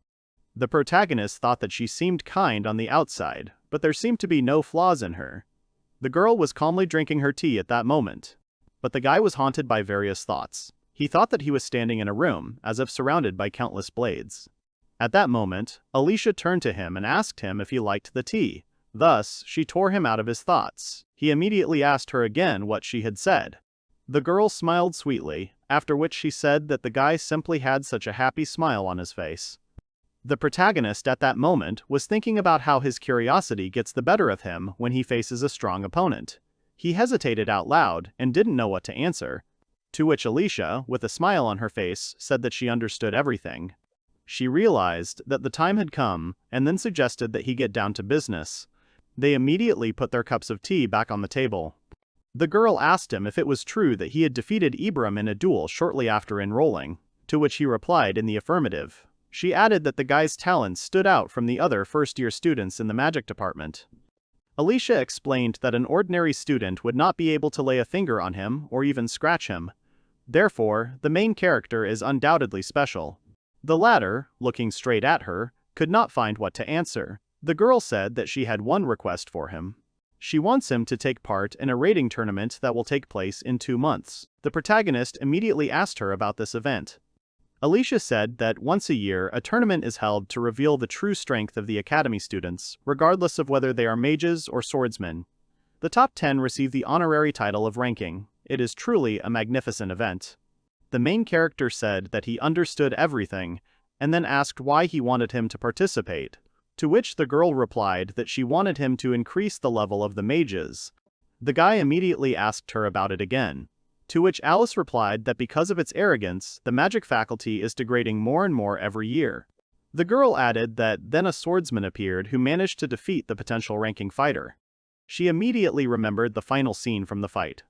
The protagonist thought that she seemed kind on the outside, but there seemed to be no flaws in her. The girl was calmly drinking her tea at that moment. But the guy was haunted by various thoughts. He thought that he was standing in a room, as if surrounded by countless blades. At that moment, Alicia turned to him and asked him if he liked the tea. Thus, she tore him out of his thoughts. He immediately asked her again what she had said. The girl smiled sweetly, after which she said that the guy simply had such a happy smile on his face. The protagonist at that moment was thinking about how his curiosity gets the better of him when he faces a strong opponent. He hesitated out loud and didn't know what to answer, to which Alicia, with a smile on her face, said that she understood everything. She realized that the time had come and then suggested that he get down to business. They immediately put their cups of tea back on the table. The girl asked him if it was true that he had defeated Ibram in a duel shortly after enrolling, to which he replied in the affirmative. She added that the guy's talents stood out from the other first-year students in the magic department. Alicia explained that an ordinary student would not be able to lay a finger on him or even scratch him. Therefore, the main character is undoubtedly special. The latter, looking straight at her, could not find what to answer. The girl said that she had one request for him. She wants him to take part in a raiding tournament that will take place in 2 months. The protagonist immediately asked her about this event. Alicia said that once a year a tournament is held to reveal the true strength of the academy students, regardless of whether they are mages or swordsmen. The top 10 receive the honorary title of ranking. It is truly a magnificent event. The main character said that he understood everything, and then asked why he wanted him to participate, to which the girl replied that she wanted him to increase the level of the mages. The guy immediately asked her about it again, to which Alice replied that because of its arrogance, the magic faculty is degrading more and more every year. The girl added that then a swordsman appeared who managed to defeat the potential ranking fighter. She immediately remembered the final scene from the fight.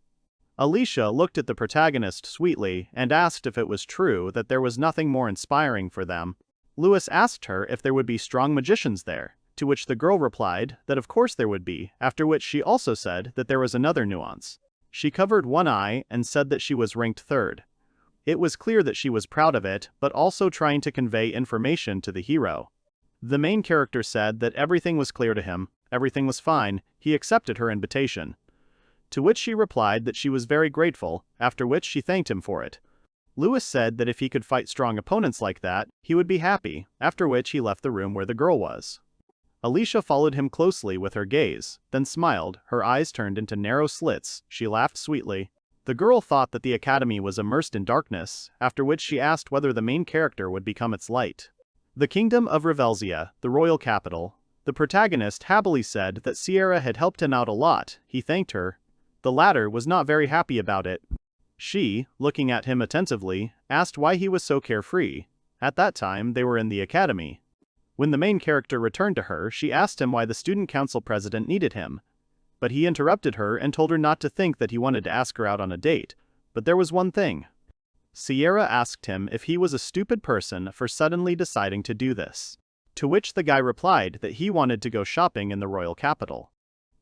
Alicia looked at the protagonist sweetly and asked if it was true that there was nothing more inspiring for them. Lewis asked her if there would be strong magicians there, to which the girl replied that of course there would be, after which she also said that there was another nuance. She covered one eye and said that she was ranked 3rd. It was clear that she was proud of it, but also trying to convey information to the hero. The main character said that everything was clear to him, everything was fine, he accepted her invitation. To which she replied that she was very grateful, after which she thanked him for it. Lewis said that if he could fight strong opponents like that, he would be happy, after which he left the room where the girl was. Alicia followed him closely with her gaze, then smiled, her eyes turned into narrow slits, she laughed sweetly. The girl thought that the academy was immersed in darkness, after which she asked whether the main character would become its light. The kingdom of Revelsia, the royal capital. The protagonist happily said that Sierra had helped him out a lot, he thanked her. The latter was not very happy about it. She, looking at him attentively, asked why he was so carefree. At that time, they were in the academy. When the main character returned to her, she asked him why the student council president needed him. But he interrupted her and told her not to think that he wanted to ask her out on a date. But there was one thing. Sierra asked him if he was a stupid person for suddenly deciding to do this. To which the guy replied that he wanted to go shopping in the royal capital.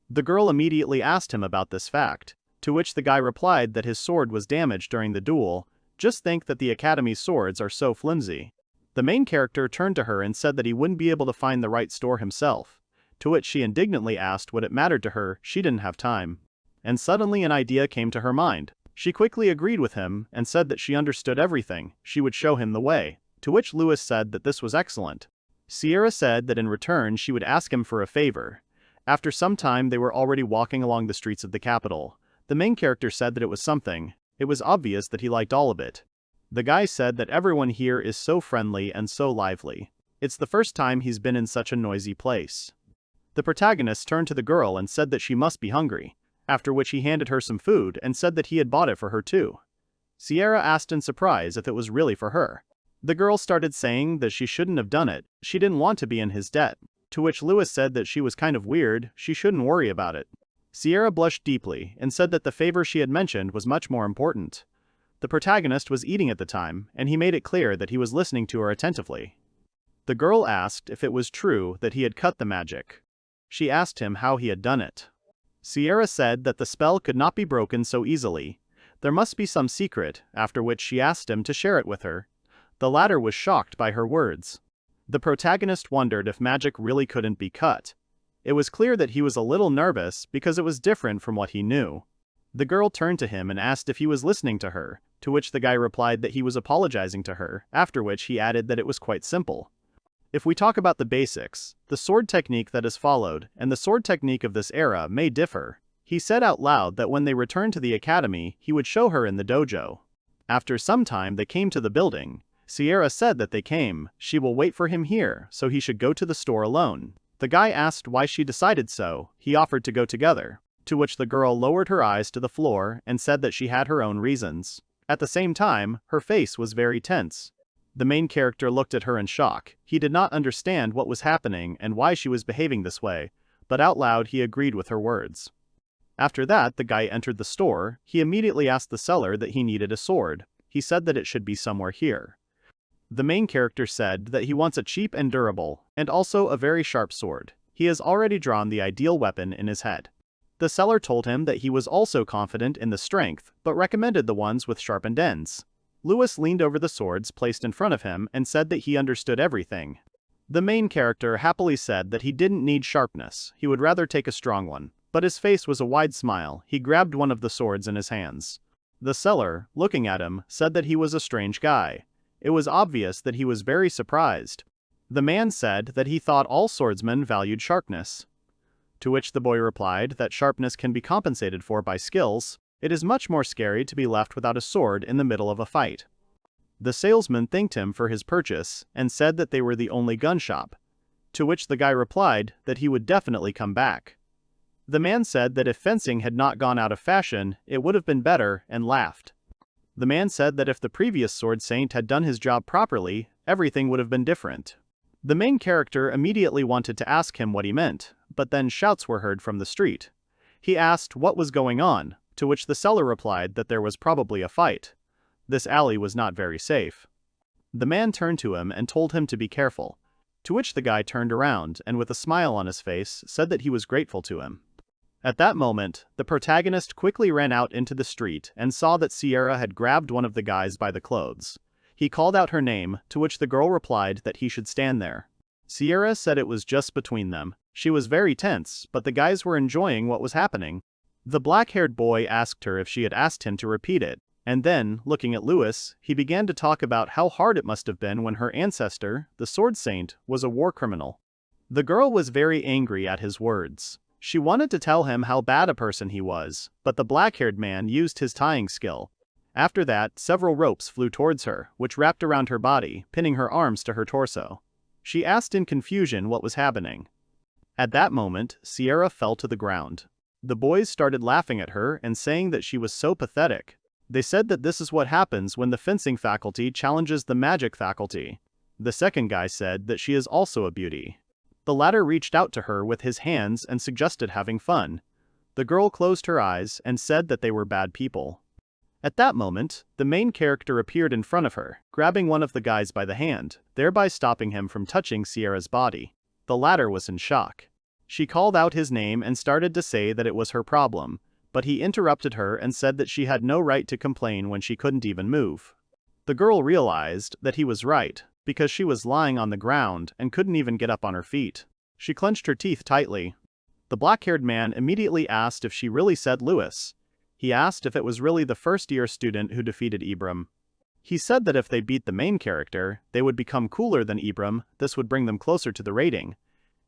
The girl immediately asked him about this fact, to which the guy replied that his sword was damaged during the duel. Just think that the academy's swords are so flimsy. The main character turned to her and said that he wouldn't be able to find the right store himself, to which she indignantly asked what it mattered to her, she didn't have time. And suddenly an idea came to her mind. She quickly agreed with him and said that she understood everything, she would show him the way, to which Lewis said that this was excellent. Sierra said that in return she would ask him for a favor. After some time they were already walking along the streets of the capital. The main character said that it was something. It was obvious that he liked all of it. The guy said that everyone here is so friendly and so lively. It's the first time he's been in such a noisy place. The protagonist turned to the girl and said that she must be hungry, after which he handed her some food and said that he had bought it for her too. Sierra asked in surprise if it was really for her. The girl started saying that she shouldn't have done it, she didn't want to be in his debt, to which Luce said that she was kind of weird, she shouldn't worry about it. Sierra blushed deeply and said that the favor she had mentioned was much more important. The protagonist was eating at the time, and he made it clear that he was listening to her attentively. The girl asked if it was true that he had cut the magic. She asked him how he had done it. Sierra said that the spell could not be broken so easily. There must be some secret, after which she asked him to share it with her. The latter was shocked by her words. The protagonist wondered if magic really couldn't be cut. It was clear that he was a little nervous because it was different from what he knew. The girl turned to him and asked if he was listening to her, to which the guy replied that he was apologizing to her, after which he added that it was quite simple. If we talk about the basics, the sword technique that is followed and the sword technique of this era may differ. He said out loud that when they returned to the academy, he would show her in the dojo. After some time they came to the building. Sierra said that they came, she will wait for him here, so he should go to the store alone. The guy asked why she decided so, he offered to go together, to which the girl lowered her eyes to the floor and said that she had her own reasons. At the same time, her face was very tense. The main character looked at her in shock. He did not understand what was happening and why she was behaving this way, but out loud he agreed with her words. After that, the guy entered the store. He immediately asked the seller that he needed a sword. He said that it should be somewhere here. The main character said that he wants a cheap and durable, and also a very sharp sword. He has already drawn the ideal weapon in his head. The seller told him that he was also confident in the strength, but recommended the ones with sharpened ends. Luce leaned over the swords placed in front of him and said that he understood everything. The main character happily said that he didn't need sharpness, he would rather take a strong one, but his face was a wide smile. He grabbed one of the swords in his hands. The seller, looking at him, said that he was a strange guy. It was obvious that he was very surprised. The man said that he thought all swordsmen valued sharpness. To which the boy replied that sharpness can be compensated for by skills. It is much more scary to be left without a sword in the middle of a fight. The salesman thanked him for his purchase and said that they were the only gun shop. To which the guy replied that he would definitely come back. The man said that if fencing had not gone out of fashion, it would have been better, and laughed. The man said that if the previous sword saint had done his job properly, everything would have been different. The main character immediately wanted to ask him what he meant, but then shouts were heard from the street. He asked what was going on, to which the seller replied that there was probably a fight. This alley was not very safe. The man turned to him and told him to be careful, to which the guy turned around and with a smile on his face said that he was grateful to him. At that moment, the protagonist quickly ran out into the street and saw that Sierra had grabbed one of the guys by the clothes. He called out her name, to which the girl replied that he should stand there. Sierra said it was just between them. She was very tense, but the guys were enjoying what was happening. The black-haired boy asked her if she had asked him to repeat it, and then, looking at Luce, he began to talk about how hard it must have been when her ancestor, the sword saint, was a war criminal. The girl was very angry at his words. She wanted to tell him how bad a person he was, but the black-haired man used his tying skill. After that, several ropes flew towards her, which wrapped around her body, pinning her arms to her torso. She asked in confusion what was happening. At that moment, Sierra fell to the ground. The boys started laughing at her and saying that she was so pathetic. They said that this is what happens when the fencing faculty challenges the magic faculty. The second guy said that she is also a beauty. The latter reached out to her with his hands and suggested having fun. The girl closed her eyes and said that they were bad people. At that moment, the main character appeared in front of her, grabbing one of the guys by the hand, thereby stopping him from touching Sierra's body. The latter was in shock. She called out his name and started to say that it was her problem, but he interrupted her and said that she had no right to complain when she couldn't even move. The girl realized that he was right, because she was lying on the ground and couldn't even get up on her feet. She clenched her teeth tightly. The black-haired man immediately asked if she really said Luce. He asked if it was really the first-year student who defeated Ibram. He said that if they beat the main character, they would become cooler than Ibram, this would bring them closer to the rating.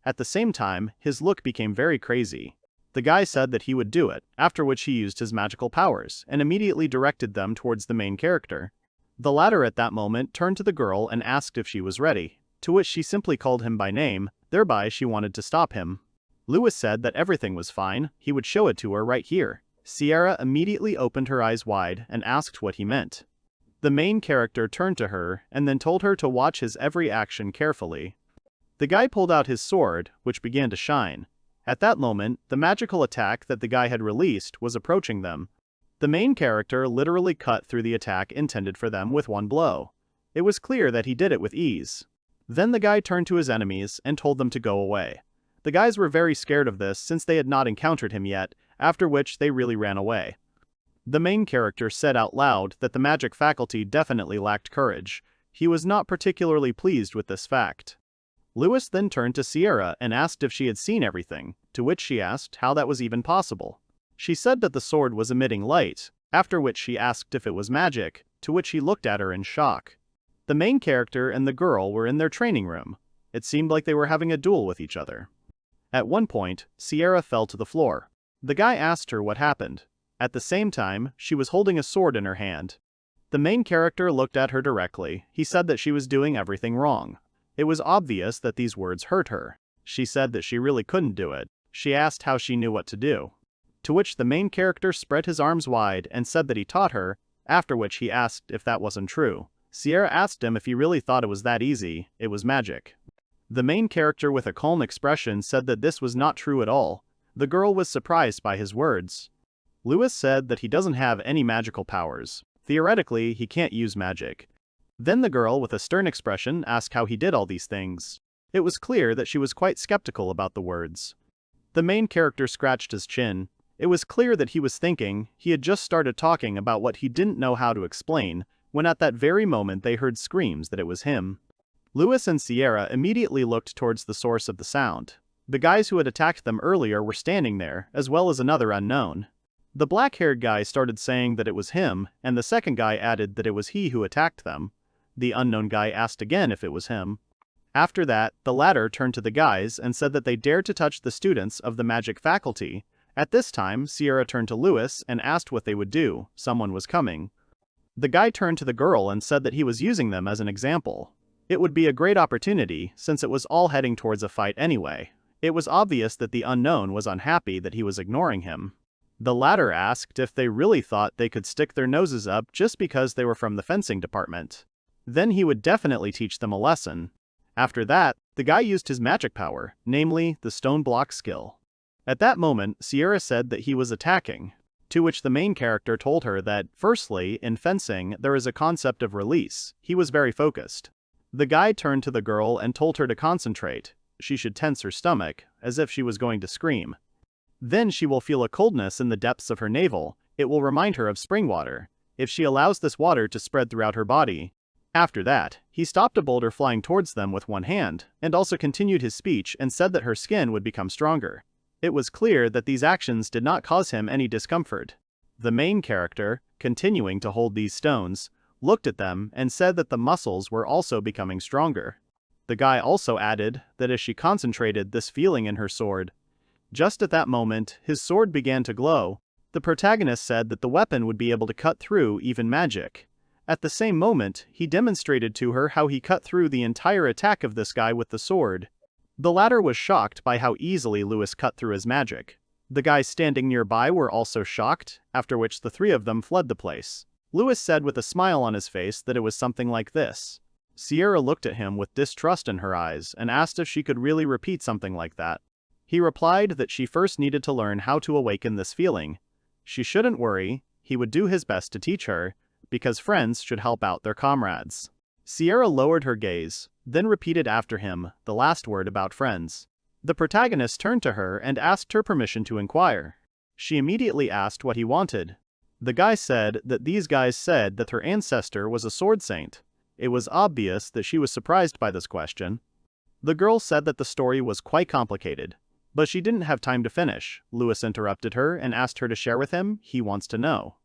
At the same time, his look became very crazy. The guy said that he would do it, after which he used his magical powers, and immediately directed them towards the main character. The latter at that moment turned to the girl and asked if she was ready, to which she simply called him by name, thereby she wanted to stop him. Lewis said that everything was fine, he would show it to her right here. Sierra immediately opened her eyes wide and asked what he meant. The main character turned to her and then told her to watch his every action carefully. The guy pulled out his sword, which began to shine. At that moment, the magical attack that the guy had released was approaching them. The main character literally cut through the attack intended for them with one blow. It was clear that he did it with ease. Then the guy turned to his enemies and told them to go away. The guys were very scared of this since they had not encountered him yet, after which they really ran away. The main character said out loud that the magic faculty definitely lacked courage. He was not particularly pleased with this fact. Lewis then turned to Sierra and asked if she had seen everything, to which she asked how that was even possible. She said that the sword was emitting light, after which she asked if it was magic, to which he looked at her in shock. The main character and the girl were in their training room. It seemed like they were having a duel with each other. At one point, Sierra fell to the floor. The guy asked her what happened. At the same time, she was holding a sword in her hand. The main character looked at her directly. He said that she was doing everything wrong. It was obvious that these words hurt her. She said that she really couldn't do it. She asked how she knew what to do. To which the main character spread his arms wide and said that he taught her, after which he asked if that wasn't true. Sierra asked him if he really thought it was that easy. It was magic. The main character with a calm expression said that this was not true at all. The girl was surprised by his words. Lewis said that he doesn't have any magical powers. Theoretically, he can't use magic. Then the girl with a stern expression asked how he did all these things. It was clear that she was quite skeptical about the words. The main character scratched his chin. It was clear that he was thinking. He had just started talking about what he didn't know how to explain, when at that very moment they heard screams that it was him. Lewis and Sierra immediately looked towards the source of the sound. The guys who had attacked them earlier were standing there, as well as another unknown. The black-haired guy started saying that it was him, and the second guy added that it was he who attacked them. The unknown guy asked again if it was him. After that, the latter turned to the guys and said that they dared to touch the students of the magic faculty. At this time, Sierra turned to Lewis and asked what they would do. Someone was coming. The guy turned to the girl and said that he was using them as an example. It would be a great opportunity, since it was all heading towards a fight anyway. It was obvious that the unknown was unhappy that he was ignoring him. The latter asked if they really thought they could stick their noses up just because they were from the fencing department. Then he would definitely teach them a lesson. After that, the guy used his magic power, namely the stone block skill. At that moment, Sierra said that he was attacking, to which the main character told her that, firstly, in fencing, there is a concept of release. He was very focused. The guy turned to the girl and told her to concentrate. She should tense her stomach, as if she was going to scream. Then she will feel a coldness in the depths of her navel. It will remind her of spring water, if she allows this water to spread throughout her body. After that, he stopped a boulder flying towards them with one hand, and also continued his speech and said that her skin would become stronger. It was clear that these actions did not cause him any discomfort. The main character, continuing to hold these stones, looked at them and said that the muscles were also becoming stronger. The guy also added that as she concentrated this feeling in her sword, just at that moment, his sword began to glow. The protagonist said that the weapon would be able to cut through even magic. At the same moment, he demonstrated to her how he cut through the entire attack of this guy with the sword. The latter was shocked by how easily Lewis cut through his magic. The guys standing nearby were also shocked, after which the three of them fled the place. Lewis said with a smile on his face that it was something like this. Sierra looked at him with distrust in her eyes and asked if she could really repeat something like that. He replied that she first needed to learn how to awaken this feeling. She shouldn't worry, he would do his best to teach her, because friends should help out their comrades. Sierra lowered her gaze, then repeated after him the last word about friends. The protagonist turned to her and asked her permission to inquire. She immediately asked what he wanted. The guy said that these guys said that her ancestor was a sword saint. It was obvious that she was surprised by this question. The girl said that the story was quite complicated, but she didn't have time to finish. Lewis interrupted her and asked her to share with him. He wants to know.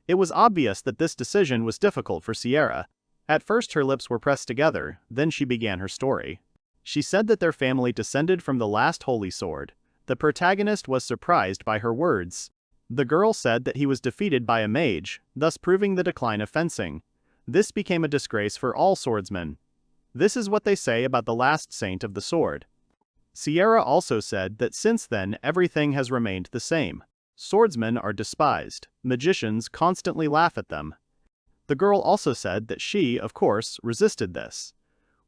It was obvious that this decision was difficult for Sierra. At first her lips were pressed together, then she began her story. She said that their family descended from the last holy sword. The protagonist was surprised by her words. The girl said that he was defeated by a mage, thus proving the decline of fencing. This became a disgrace for all swordsmen. This is what they say about the last saint of the sword. Sierra also said that since then everything has remained the same. Swordsmen are despised. Magicians constantly laugh at them. The girl also said that she, of course, resisted this.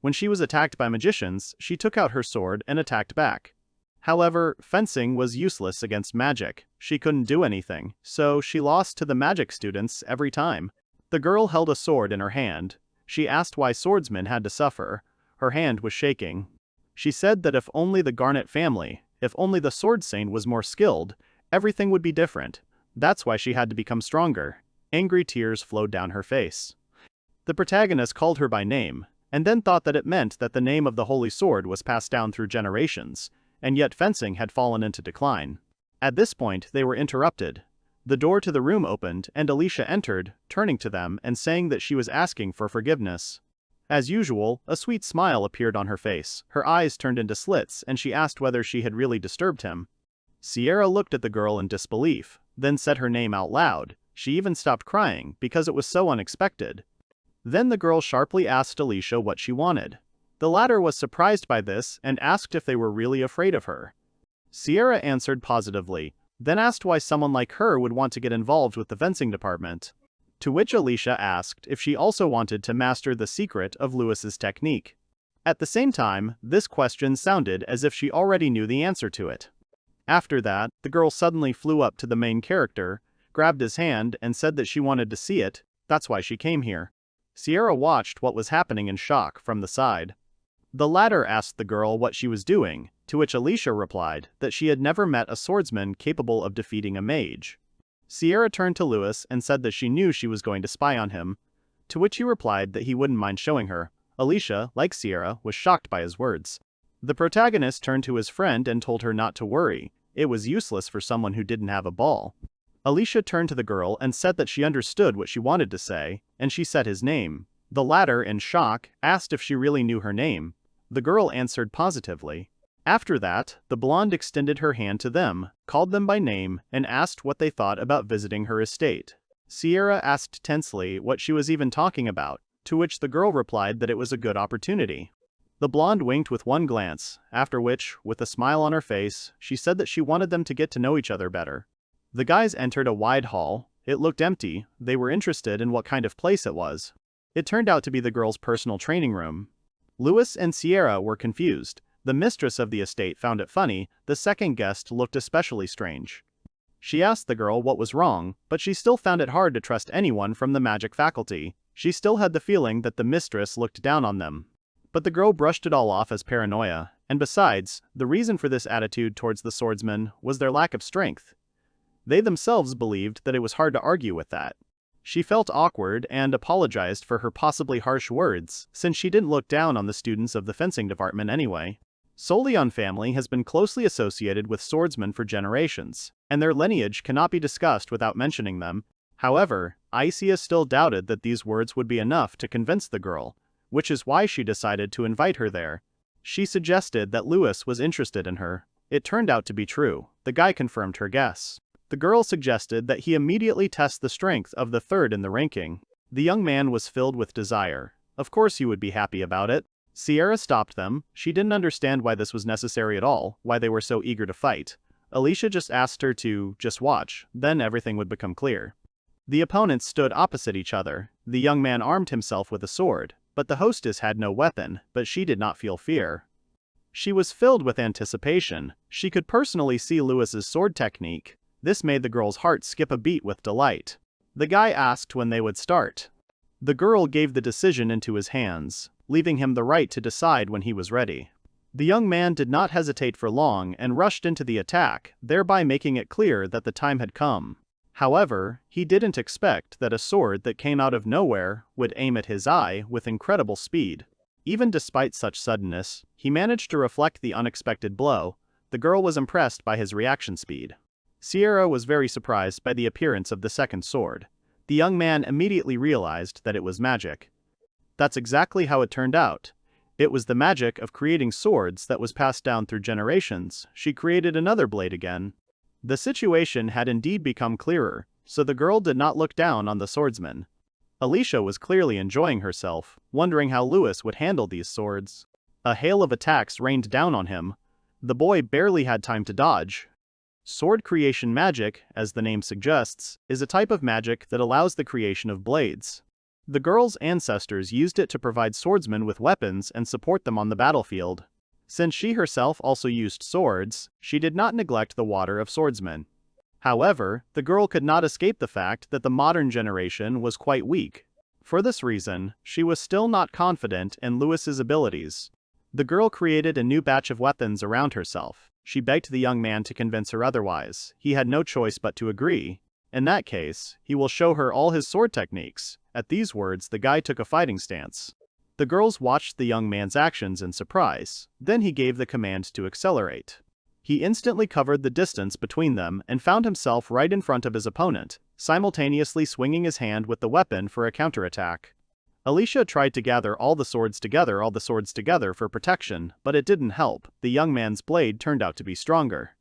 When she was attacked by magicians, she took out her sword and attacked back. However, fencing was useless against magic. She couldn't do anything, so she lost to the magic students every time. The girl held a sword in her hand. She asked why swordsmen had to suffer. Her hand was shaking. She said that if only the Garnet family, if only the sword saint was more skilled, everything would be different. That's why she had to become stronger. Angry tears flowed down her face. The protagonist called her by name, and then thought that it meant that the name of the holy sword was passed down through generations, and yet fencing had fallen into decline. At this point, they were interrupted. The door to the room opened and Alicia entered, turning to them and saying that she was asking for forgiveness. As usual, a sweet smile appeared on her face. Her eyes turned into slits and she asked whether she had really disturbed him. Sierra looked at the girl in disbelief, then said her name out loud. She even stopped crying because it was so unexpected. Then the girl sharply asked Alicia what she wanted. The latter was surprised by this and asked if they were really afraid of her. Sierra answered positively, then asked why someone like her would want to get involved with the fencing department. To which Alicia asked if she also wanted to master the secret of Lewis's technique. At the same time, this question sounded as if she already knew the answer to it. After that, the girl suddenly flew up to the main character, grabbed his hand and said that she wanted to see it, that's why she came here. Sierra watched what was happening in shock from the side. The latter asked the girl what she was doing, to which Alicia replied that she had never met a swordsman capable of defeating a mage. Sierra turned to Lewis and said that she knew she was going to spy on him, to which he replied that he wouldn't mind showing her. Alicia, like Sierra, was shocked by his words. The protagonist turned to his friend and told her not to worry. It was useless for someone who didn't have a ball. Alicia turned to the girl and said that she understood what she wanted to say, and she said his name. The latter, in shock, asked if she really knew her name. The girl answered positively. After that, the blonde extended her hand to them, called them by name, and asked what they thought about visiting her estate. Sierra asked tensely what she was even talking about, to which the girl replied that it was a good opportunity. The blonde winked with one glance, after which, with a smile on her face, she said that she wanted them to get to know each other better. The guys entered a wide hall. It looked empty. They were interested in what kind of place it was. It turned out to be the girl's personal training room. Lewis and Sierra were confused. The mistress of the estate found it funny. The second guest looked especially strange. She asked the girl what was wrong, but she still found it hard to trust anyone from the magic faculty. She still had the feeling that the mistress looked down on them. But the girl brushed it all off as paranoia, and besides, the reason for this attitude towards the swordsmen was their lack of strength. They themselves believed that it was hard to argue with that. She felt awkward and apologized for her possibly harsh words, since she didn't look down on the students of the fencing department anyway. Solion family has been closely associated with swordsmen for generations, and their lineage cannot be discussed without mentioning them. However, Alicia still doubted that these words would be enough to convince the girl, which is why she decided to invite her there. She suggested that Lewis was interested in her. It turned out to be true. The guy confirmed her guess. The girl suggested that he immediately test the strength of the third in the ranking. The young man was filled with desire. Of course he would be happy about it. Sierra stopped them. She didn't understand why this was necessary at all, why they were so eager to fight. Alicia just asked her to just watch, then everything would become clear. The opponents stood opposite each other. The young man armed himself with a sword, but the hostess had no weapon, but she did not feel fear. She was filled with anticipation. She could personally see Lewis's sword technique. This made the girl's heart skip a beat with delight. The guy asked when they would start. The girl gave the decision into his hands, leaving him the right to decide when he was ready. The young man did not hesitate for long and rushed into the attack, thereby making it clear that the time had come. However, he didn't expect that a sword that came out of nowhere would aim at his eye with incredible speed. Even despite such suddenness, he managed to reflect the unexpected blow. The girl was impressed by his reaction speed. Sierra was very surprised by the appearance of the second sword. The young man immediately realized that it was magic. That's exactly how it turned out. It was the magic of creating swords that was passed down through generations. She created another blade again. The situation had indeed become clearer, so the girl did not look down on the swordsman. Alicia was clearly enjoying herself, wondering how Lewis would handle these swords. A hail of attacks rained down on him. The boy barely had time to dodge. Sword creation magic, as the name suggests, is a type of magic that allows the creation of blades. The girl's ancestors used it to provide swordsmen with weapons and support them on the battlefield. Since she herself also used swords, she did not neglect the water of swordsmen. However, the girl could not escape the fact that the modern generation was quite weak. For this reason, she was still not confident in Lewis's abilities. The girl created a new batch of weapons around herself. She begged the young man to convince her otherwise. He had no choice but to agree. In that case, he will show her all his sword techniques. At these words, the guy took a fighting stance. The girls watched the young man's actions in surprise. Then he gave the command to accelerate. He instantly covered the distance between them and found himself right in front of his opponent, simultaneously swinging his hand with the weapon for a counterattack. Alicia tried to gather all the swords together for protection, but it didn't help. The young man's blade turned out to be stronger.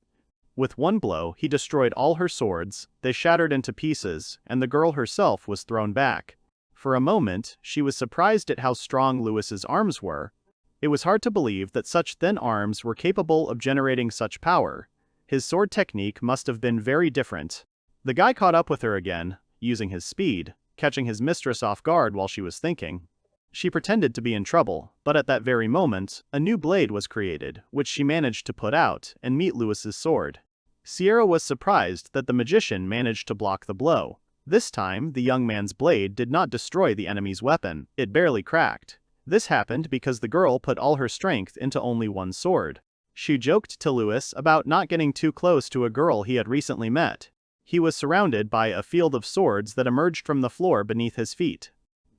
With one blow, he destroyed all her swords, they shattered into pieces, and the girl herself was thrown back. For a moment, she was surprised at how strong Lewis's arms were. It was hard to believe that such thin arms were capable of generating such power. His sword technique must have been very different. The guy caught up with her again, using his speed, catching his mistress off guard while she was thinking. She pretended to be in trouble, but at that very moment, a new blade was created, which she managed to put out and meet Lewis's sword. Sierra was surprised that the magician managed to block the blow. This time, the young man's blade did not destroy the enemy's weapon, it barely cracked. This happened because the girl put all her strength into only one sword. She joked to Lewis about not getting too close to a girl he had recently met. He was surrounded by a field of swords that emerged from the floor beneath his feet.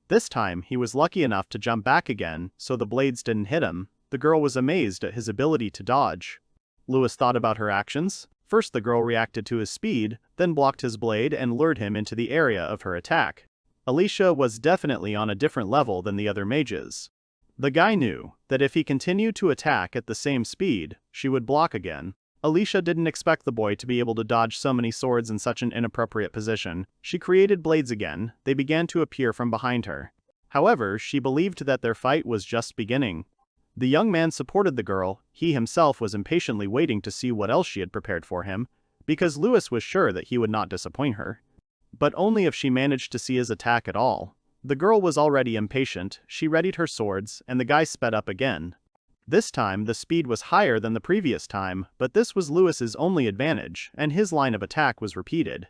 This time, he was lucky enough to jump back again, so the blades didn't hit him. The girl was amazed at his ability to dodge. Lewis thought about her actions. First, the girl reacted to his speed, then blocked his blade and lured him into the area of her attack. Alicia was definitely on a different level than the other mages. The guy knew that if he continued to attack at the same speed, she would block again. Alicia didn't expect the boy to be able to dodge so many swords in such an inappropriate position. She created blades again. They began to appear from behind her. However, she believed that their fight was just beginning. The young man supported the girl. He himself was impatiently waiting to see what else she had prepared for him, because Lewis was sure that he would not disappoint her. But only if she managed to see his attack at all. The girl was already impatient. She readied her swords, and the guy sped up again. This time, the speed was higher than the previous time, but this was Lewis's only advantage, and his line of attack was repeated.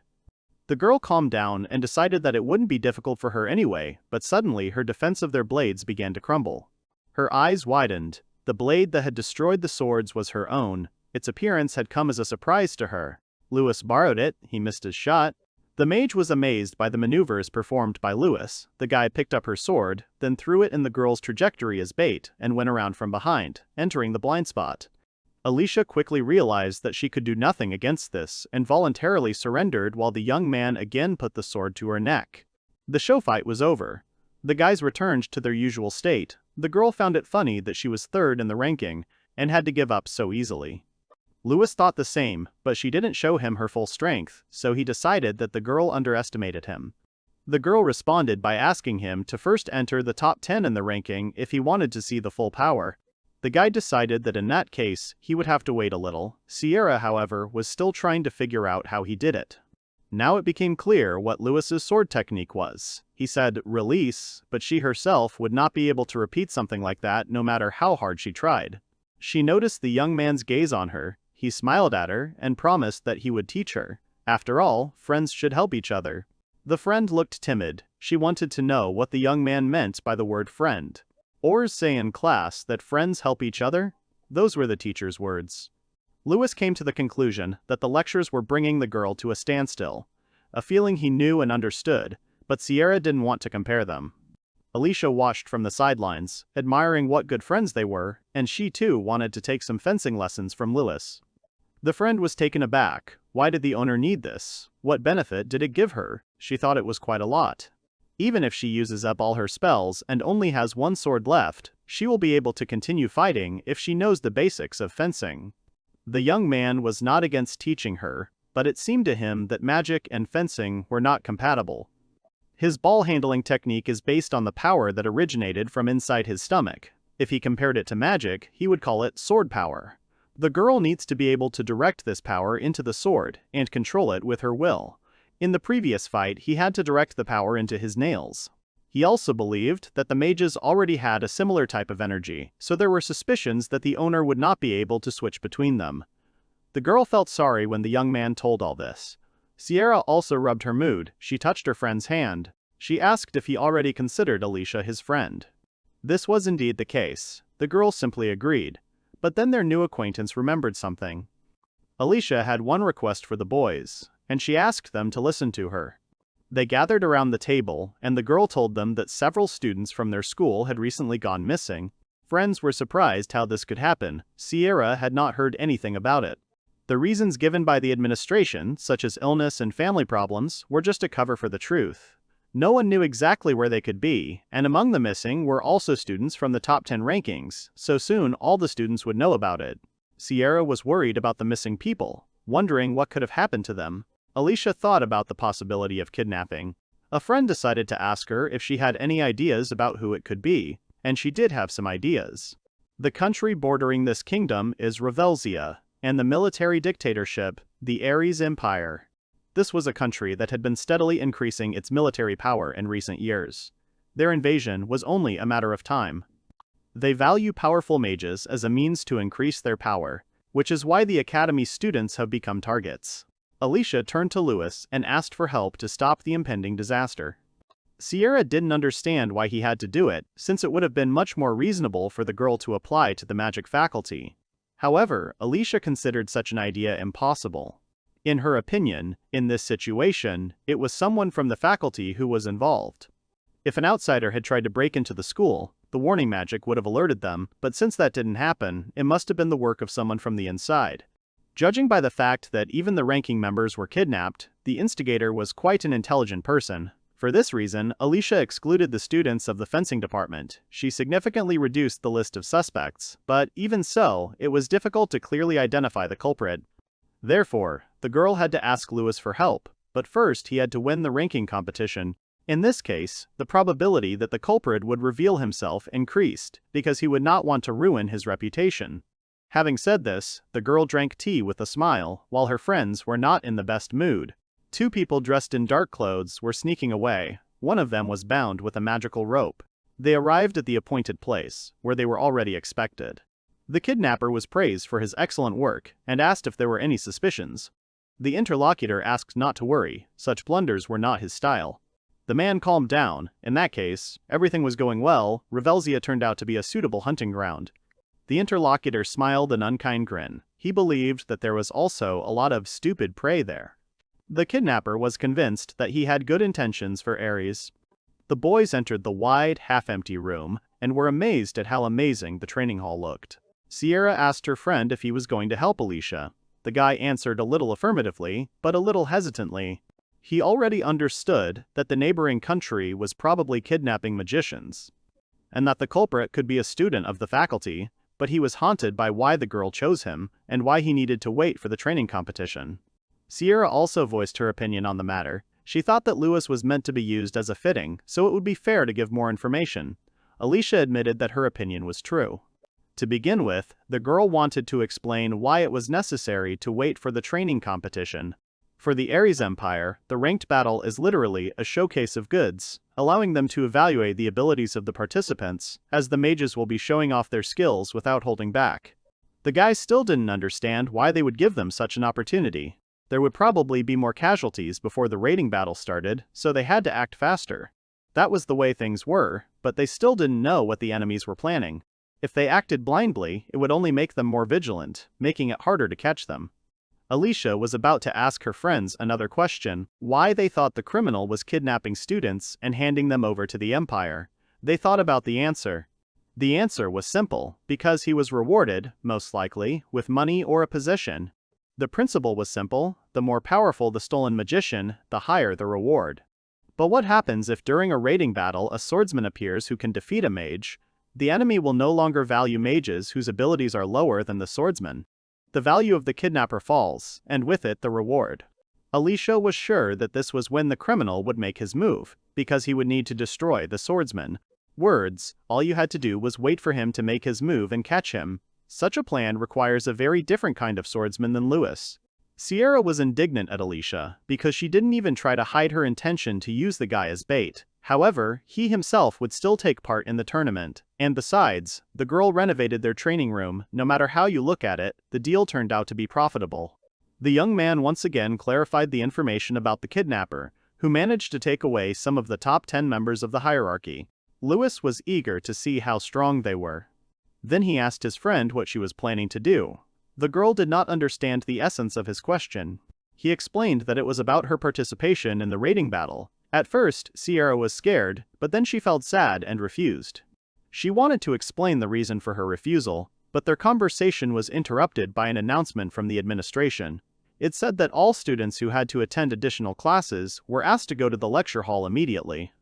The girl calmed down and decided that it wouldn't be difficult for her anyway, but suddenly her defense of their blades began to crumble. Her eyes widened. The blade that had destroyed the swords was her own. Its appearance had come as a surprise to her. Lewis borrowed it. He missed his shot. The mage was amazed by the maneuvers performed by Lewis. The guy picked up her sword, then threw it in the girl's trajectory as bait, and went around from behind, entering the blind spot. Alicia quickly realized that she could do nothing against this, and voluntarily surrendered while the young man again put the sword to her neck. The show fight was over. The guys returned to their usual state. The girl found it funny that she was third in the ranking, and had to give up so easily. Lewis thought the same, but she didn't show him her full strength, so he decided that the girl underestimated him. The girl responded by asking him to first enter the top 10 in the ranking if he wanted to see the full power. The guy decided that in that case, he would have to wait a little. Sierra, however, was still trying to figure out how he did it. Now it became clear what Lewis's sword technique was. He said, "Release," but she herself would not be able to repeat something like that no matter how hard she tried. She noticed the young man's gaze on her. He smiled at her and promised that he would teach her. After all, friends should help each other. The friend looked timid. She wanted to know what the young man meant by the word friend. Ours say in class that friends help each other? Those were the teacher's words. Lewis came to the conclusion that the lectures were bringing the girl to a standstill. A feeling he knew and understood, but Sierra didn't want to compare them. Alicia watched from the sidelines, admiring what good friends they were, and she too wanted to take some fencing lessons from Lewis. The friend was taken aback. Why did the owner need this? What benefit did it give her? She thought it was quite a lot. Even if she uses up all her spells and only has one sword left, she will be able to continue fighting if she knows the basics of fencing. The young man was not against teaching her, but it seemed to him that magic and fencing were not compatible. His ball handling technique is based on the power that originated from inside his stomach. If he compared it to magic, he would call it sword power. The girl needs to be able to direct this power into the sword and control it with her will. In the previous fight, he had to direct the power into his nails. He also believed that the mages already had a similar type of energy, so there were suspicions that the owner would not be able to switch between them. The girl felt sorry when the young man told all this. Sierra also rubbed her mood. She touched her friend's hand. She asked if he already considered Alicia his friend. This was indeed the case. The girl simply agreed. But then their new acquaintance remembered something. Alicia had one request for the boys, and she asked them to listen to her. They gathered around the table, and the girl told them that several students from their school had recently gone missing. Friends were surprised how this could happen. Sierra had not heard anything about it. The reasons given by the administration, such as illness and family problems, were just a cover for the truth. No one knew exactly where they could be, and among the missing were also students from the top 10 rankings, so soon all the students would know about it. Sierra was worried about the missing people, wondering what could have happened to them. Alicia thought about the possibility of kidnapping. A friend decided to ask her if she had any ideas about who it could be, and she did have some ideas. The country bordering this kingdom is Revelsia, and the military dictatorship, the Ares Empire. This was a country that had been steadily increasing its military power in recent years. Their invasion was only a matter of time. They value powerful mages as a means to increase their power, which is why the Academy students have become targets. Alicia turned to Luce and asked for help to stop the impending disaster. Sierra didn't understand why he had to do it, since it would have been much more reasonable for the girl to apply to the magic faculty. However, Alicia considered such an idea impossible. In her opinion, in this situation, it was someone from the faculty who was involved. If an outsider had tried to break into the school, the warning magic would have alerted them, but since that didn't happen, it must have been the work of someone from the inside. Judging by the fact that even the ranking members were kidnapped, the instigator was quite an intelligent person. For this reason, Alicia excluded the students of the fencing department. She significantly reduced the list of suspects, but even so, it was difficult to clearly identify the culprit. Therefore, the girl had to ask Luce for help, but first he had to win the ranking competition. In this case, the probability that the culprit would reveal himself increased, because he would not want to ruin his reputation. Having said this, the girl drank tea with a smile, while her friends were not in the best mood. Two people dressed in dark clothes were sneaking away. One of them was bound with a magical rope. They arrived at the appointed place, where they were already expected. The kidnapper was praised for his excellent work, and asked if there were any suspicions. The interlocutor asked not to worry, such blunders were not his style. The man calmed down. In that case, everything was going well. Revelsia turned out to be a suitable hunting ground. The interlocutor smiled an unkind grin. He believed that there was also a lot of stupid prey there. The kidnapper was convinced that he had good intentions for Ares. The boys entered the wide, half-empty room, and were amazed at how amazing the training hall looked. Sierra asked her friend if he was going to help Alicia. The guy answered a little affirmatively, but a little hesitantly. He already understood that the neighboring country was probably kidnapping magicians, and that the culprit could be a student of the faculty, but he was haunted by why the girl chose him, and why he needed to wait for the training competition. Sierra also voiced her opinion on the matter. She thought that Luce was meant to be used as a fitting, so it would be fair to give more information. Alicia admitted that her opinion was true. To begin with, the girl wanted to explain why it was necessary to wait for the training competition. For the Ares Empire, the ranked battle is literally a showcase of goods, allowing them to evaluate the abilities of the participants, as the mages will be showing off their skills without holding back. The guys still didn't understand why they would give them such an opportunity. There would probably be more casualties before the raiding battle started, so they had to act faster. That was the way things were, but they still didn't know what the enemies were planning. If they acted blindly, it would only make them more vigilant, making it harder to catch them. Alicia was about to ask her friends another question: why they thought the criminal was kidnapping students and handing them over to the Empire. They thought about the answer. The answer was simple: because he was rewarded, most likely, with money or a position. The principle was simple: the more powerful the stolen magician, the higher the reward. But what happens if during a raiding battle a swordsman appears who can defeat a mage? The enemy will no longer value mages whose abilities are lower than the swordsman. The value of the kidnapper falls, and with it the reward. Alicia was sure that this was when the criminal would make his move, because he would need to destroy the swordsman. Words, all you had to do was wait for him to make his move and catch him. Such a plan requires a very different kind of swordsman than Lewis. Sierra was indignant at Alicia because she didn't even try to hide her intention to use the guy as bait. However, he himself would still take part in the tournament, and besides, the girl renovated their training room. No matter how you look at it, the deal turned out to be profitable. The young man once again clarified the information about the kidnapper, who managed to take away some of the top 10 members of the hierarchy. Lewis was eager to see how strong they were. Then he asked his friend what she was planning to do. The girl did not understand the essence of his question. He explained that it was about her participation in the raiding battle. At first, Sierra was scared, but then she felt sad and refused. She wanted to explain the reason for her refusal, but their conversation was interrupted by an announcement from the administration. It said that all students who had to attend additional classes were asked to go to the lecture hall immediately.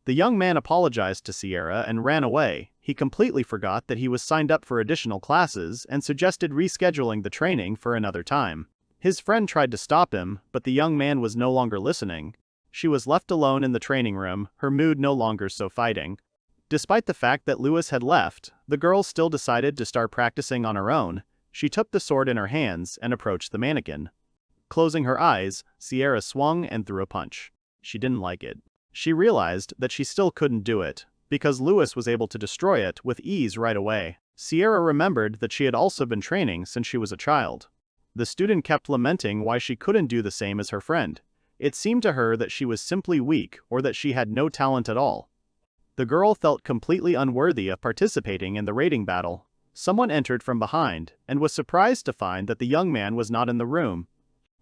The young man apologized to Sierra and ran away. He completely forgot that he was signed up for additional classes and suggested rescheduling the training for another time. His friend tried to stop him, but the young man was no longer listening. She was left alone in the training room, her mood no longer so fighting. Despite the fact that Lewis had left, the girl still decided to start practicing on her own. She took the sword in her hands and approached the mannequin. Closing her eyes, Sierra swung and threw a punch. She didn't like it. She realized that she still couldn't do it, because Lewis was able to destroy it with ease right away. Sierra remembered that she had also been training since she was a child. The student kept lamenting why she couldn't do the same as her friend. It seemed to her that she was simply weak or that she had no talent at all. The girl felt completely unworthy of participating in the raiding battle. Someone entered from behind and was surprised to find that the young man was not in the room.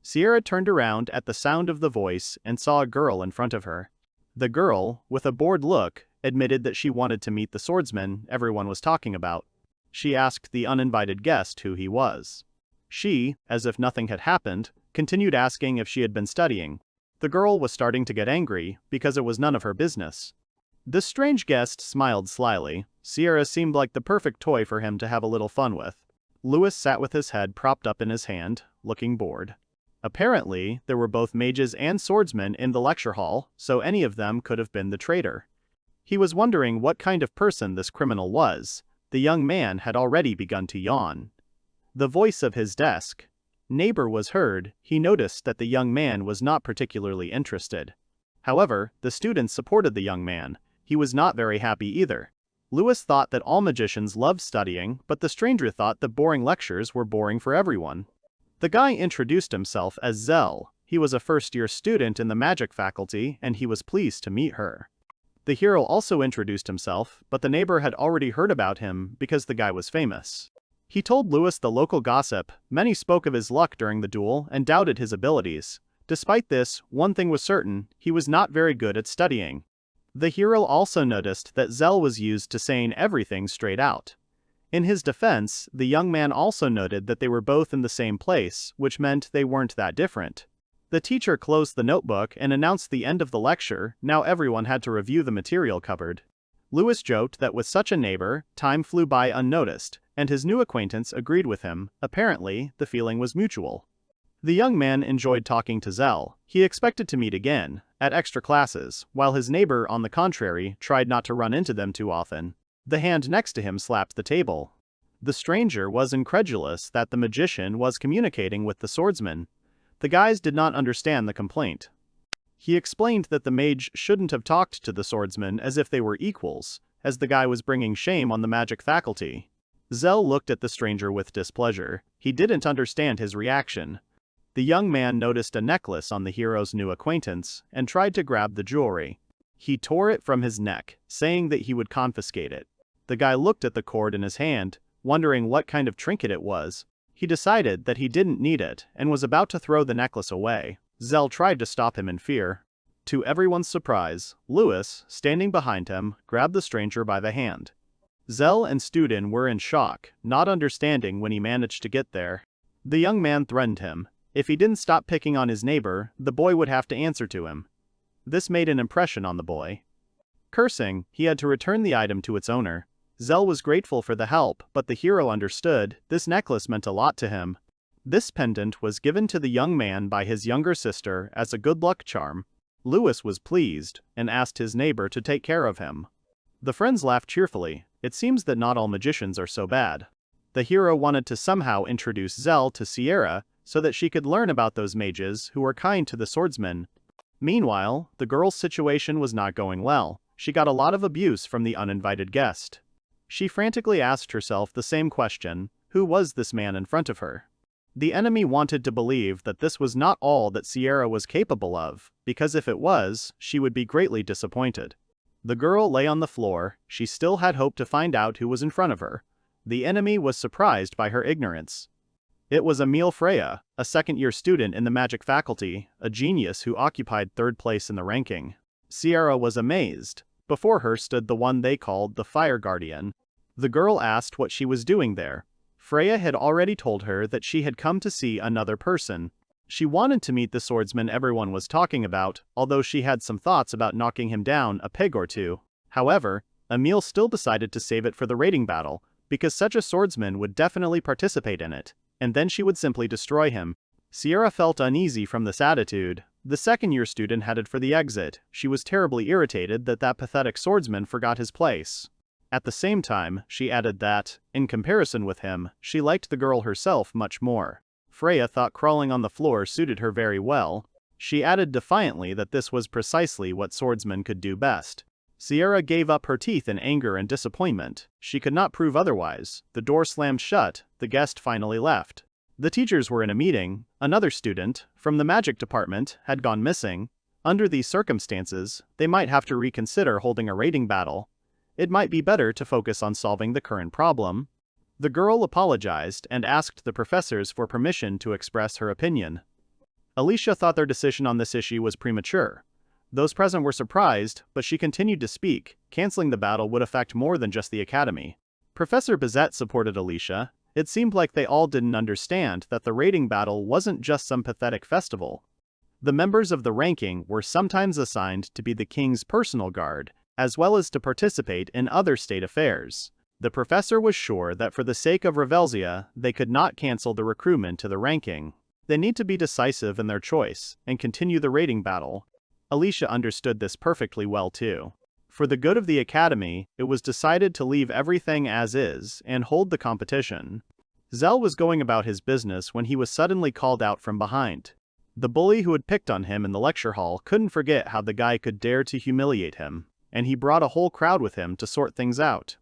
Sierra turned around at the sound of the voice and saw a girl in front of her. The girl, with a bored look, admitted that she wanted to meet the swordsman everyone was talking about. She asked the uninvited guest who he was. She, as if nothing had happened, continued asking if she had been studying. The girl was starting to get angry because it was none of her business. This strange guest smiled slyly. Sierra seemed like the perfect toy for him to have a little fun with. Lewis sat with his head propped up in his hand, looking bored. Apparently, there were both mages and swordsmen in the lecture hall, so any of them could have been the traitor. He was wondering what kind of person this criminal was. The young man had already begun to yawn. The voice of his desk neighbor was heard. He noticed that the young man was not particularly interested. However, the students supported the young man. He was not very happy either. Lewis thought that all magicians loved studying, but the stranger thought that boring lectures were boring for everyone. The guy introduced himself as Zell. He was a first-year student in the magic faculty, and he was pleased to meet her. The hero also introduced himself, but the neighbor had already heard about him because the guy was famous. He told Lewis the local gossip. Many spoke of his luck during the duel and doubted his abilities. Despite this, one thing was certain: he was not very good at studying. The hero also noticed that Zell was used to saying everything straight out. In his defense, the young man also noted that they were both in the same place, which meant they weren't that different. The teacher closed the notebook and announced the end of the lecture. Now everyone had to review the material covered. Lewis joked that with such a neighbor, time flew by unnoticed, and his new acquaintance agreed with him. Apparently, the feeling was mutual. The young man enjoyed talking to Zell. He expected to meet again, at extra classes, while his neighbor, on the contrary, tried not to run into them too often. The hand next to him slapped the table. The stranger was incredulous that the magician was communicating with the swordsman. The guys did not understand the complaint. He explained that the mage shouldn't have talked to the swordsman as if they were equals, as the guy was bringing shame on the magic faculty. Zell looked at the stranger with displeasure. He didn't understand his reaction. The young man noticed a necklace on the hero's new acquaintance and tried to grab the jewelry. He tore it from his neck, saying that he would confiscate it. The guy looked at the cord in his hand, wondering what kind of trinket it was. He decided that he didn't need it and was about to throw the necklace away. Zell tried to stop him in fear. To everyone's surprise, Lewis, standing behind him, grabbed the stranger by the hand. Zell and Studin were in shock, not understanding when he managed to get there. The young man threatened him. If he didn't stop picking on his neighbor, the boy would have to answer to him. This made an impression on the boy. Cursing, he had to return the item to its owner. Zell was grateful for the help, but the hero understood. This necklace meant a lot to him. This pendant was given to the young man by his younger sister as a good luck charm. Lewis was pleased and asked his neighbor to take care of him. The friends laughed cheerfully. It seems that not all magicians are so bad. The hero wanted to somehow introduce Zell to Sierra so that she could learn about those mages who were kind to the swordsmen. Meanwhile, the girl's situation was not going well. She got a lot of abuse from the uninvited guest. She frantically asked herself the same question: who was this man in front of her? The enemy wanted to believe that this was not all that Sierra was capable of, because if it was, she would be greatly disappointed. The girl lay on the floor. She still had hope to find out who was in front of her. The enemy was surprised by her ignorance. It was Emil Freya, a second-year student in the magic faculty, a genius who occupied third place in the ranking. Sierra was amazed. Before her stood the one they called the Fire Guardian. The girl asked what she was doing there. Freya had already told her that she had come to see another person. She wanted to meet the swordsman everyone was talking about, although she had some thoughts about knocking him down a peg or two. However, Emil still decided to save it for the raiding battle, because such a swordsman would definitely participate in it, and then she would simply destroy him. Sierra felt uneasy from this attitude. The second-year student headed for the exit. She was terribly irritated that pathetic swordsman forgot his place. At the same time, she added that, in comparison with him, she liked the girl herself much more. Freya thought crawling on the floor suited her very well. She added defiantly that this was precisely what swordsmen could do best. Sierra gave up her teeth in anger and disappointment. She could not prove otherwise. The door slammed shut. The guest finally left. The teachers were in a meeting. Another student, from the magic department, had gone missing. Under these circumstances, they might have to reconsider holding a raiding battle. It might be better to focus on solving the current problem. The girl apologized and asked the professors for permission to express her opinion. Alicia thought their decision on this issue was premature. Those present were surprised, but she continued to speak. Canceling the battle would affect more than just the academy. Professor Bizet supported Alicia. It seemed like they all didn't understand that the raiding battle wasn't just some pathetic festival. The members of the ranking were sometimes assigned to be the king's personal guard, as well as to participate in other state affairs. The professor was sure that for the sake of Revelsia, they could not cancel the recruitment to the ranking. They need to be decisive in their choice and continue the raiding battle. Alicia understood this perfectly well too. For the good of the academy, it was decided to leave everything as is and hold the competition. Zell was going about his business when he was suddenly called out from behind. The bully who had picked on him in the lecture hall couldn't forget how the guy could dare to humiliate him, and he brought a whole crowd with him to sort things out.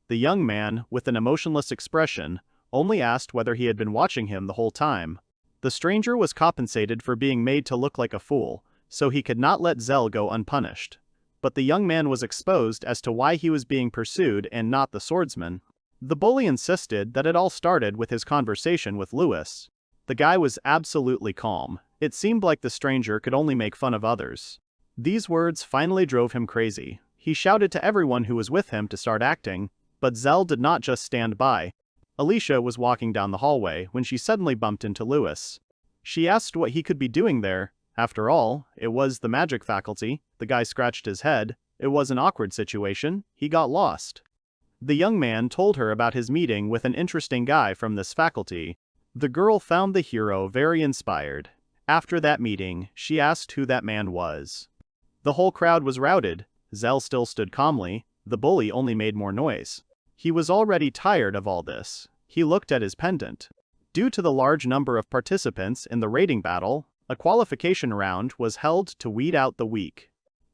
The young man, with an emotionless expression, only asked whether he had been watching him the whole time. The stranger was compensated for being made to look like a fool, so he could not let Zell go unpunished. But the young man was exposed as to why he was being pursued and not the swordsman. The bully insisted that it all started with his conversation with Luce. The guy was absolutely calm. It seemed like the stranger could only make fun of others. These words finally drove him crazy. He shouted to everyone who was with him to start acting, but Zell did not just stand by. Alicia was walking down the hallway when she suddenly bumped into Luce. She asked what he could be doing there. After all, it was the magic faculty. The guy scratched his head. It was an awkward situation. He got lost. The young man told her about his meeting with an interesting guy from this faculty. The girl found the hero very inspired. After that meeting, she asked who that man was. The whole crowd was routed. Zell still stood calmly. The bully only made more noise. He was already tired of all this. He looked at his pendant. Due to the large number of participants in the raiding battle, a qualification round was held to weed out the weak.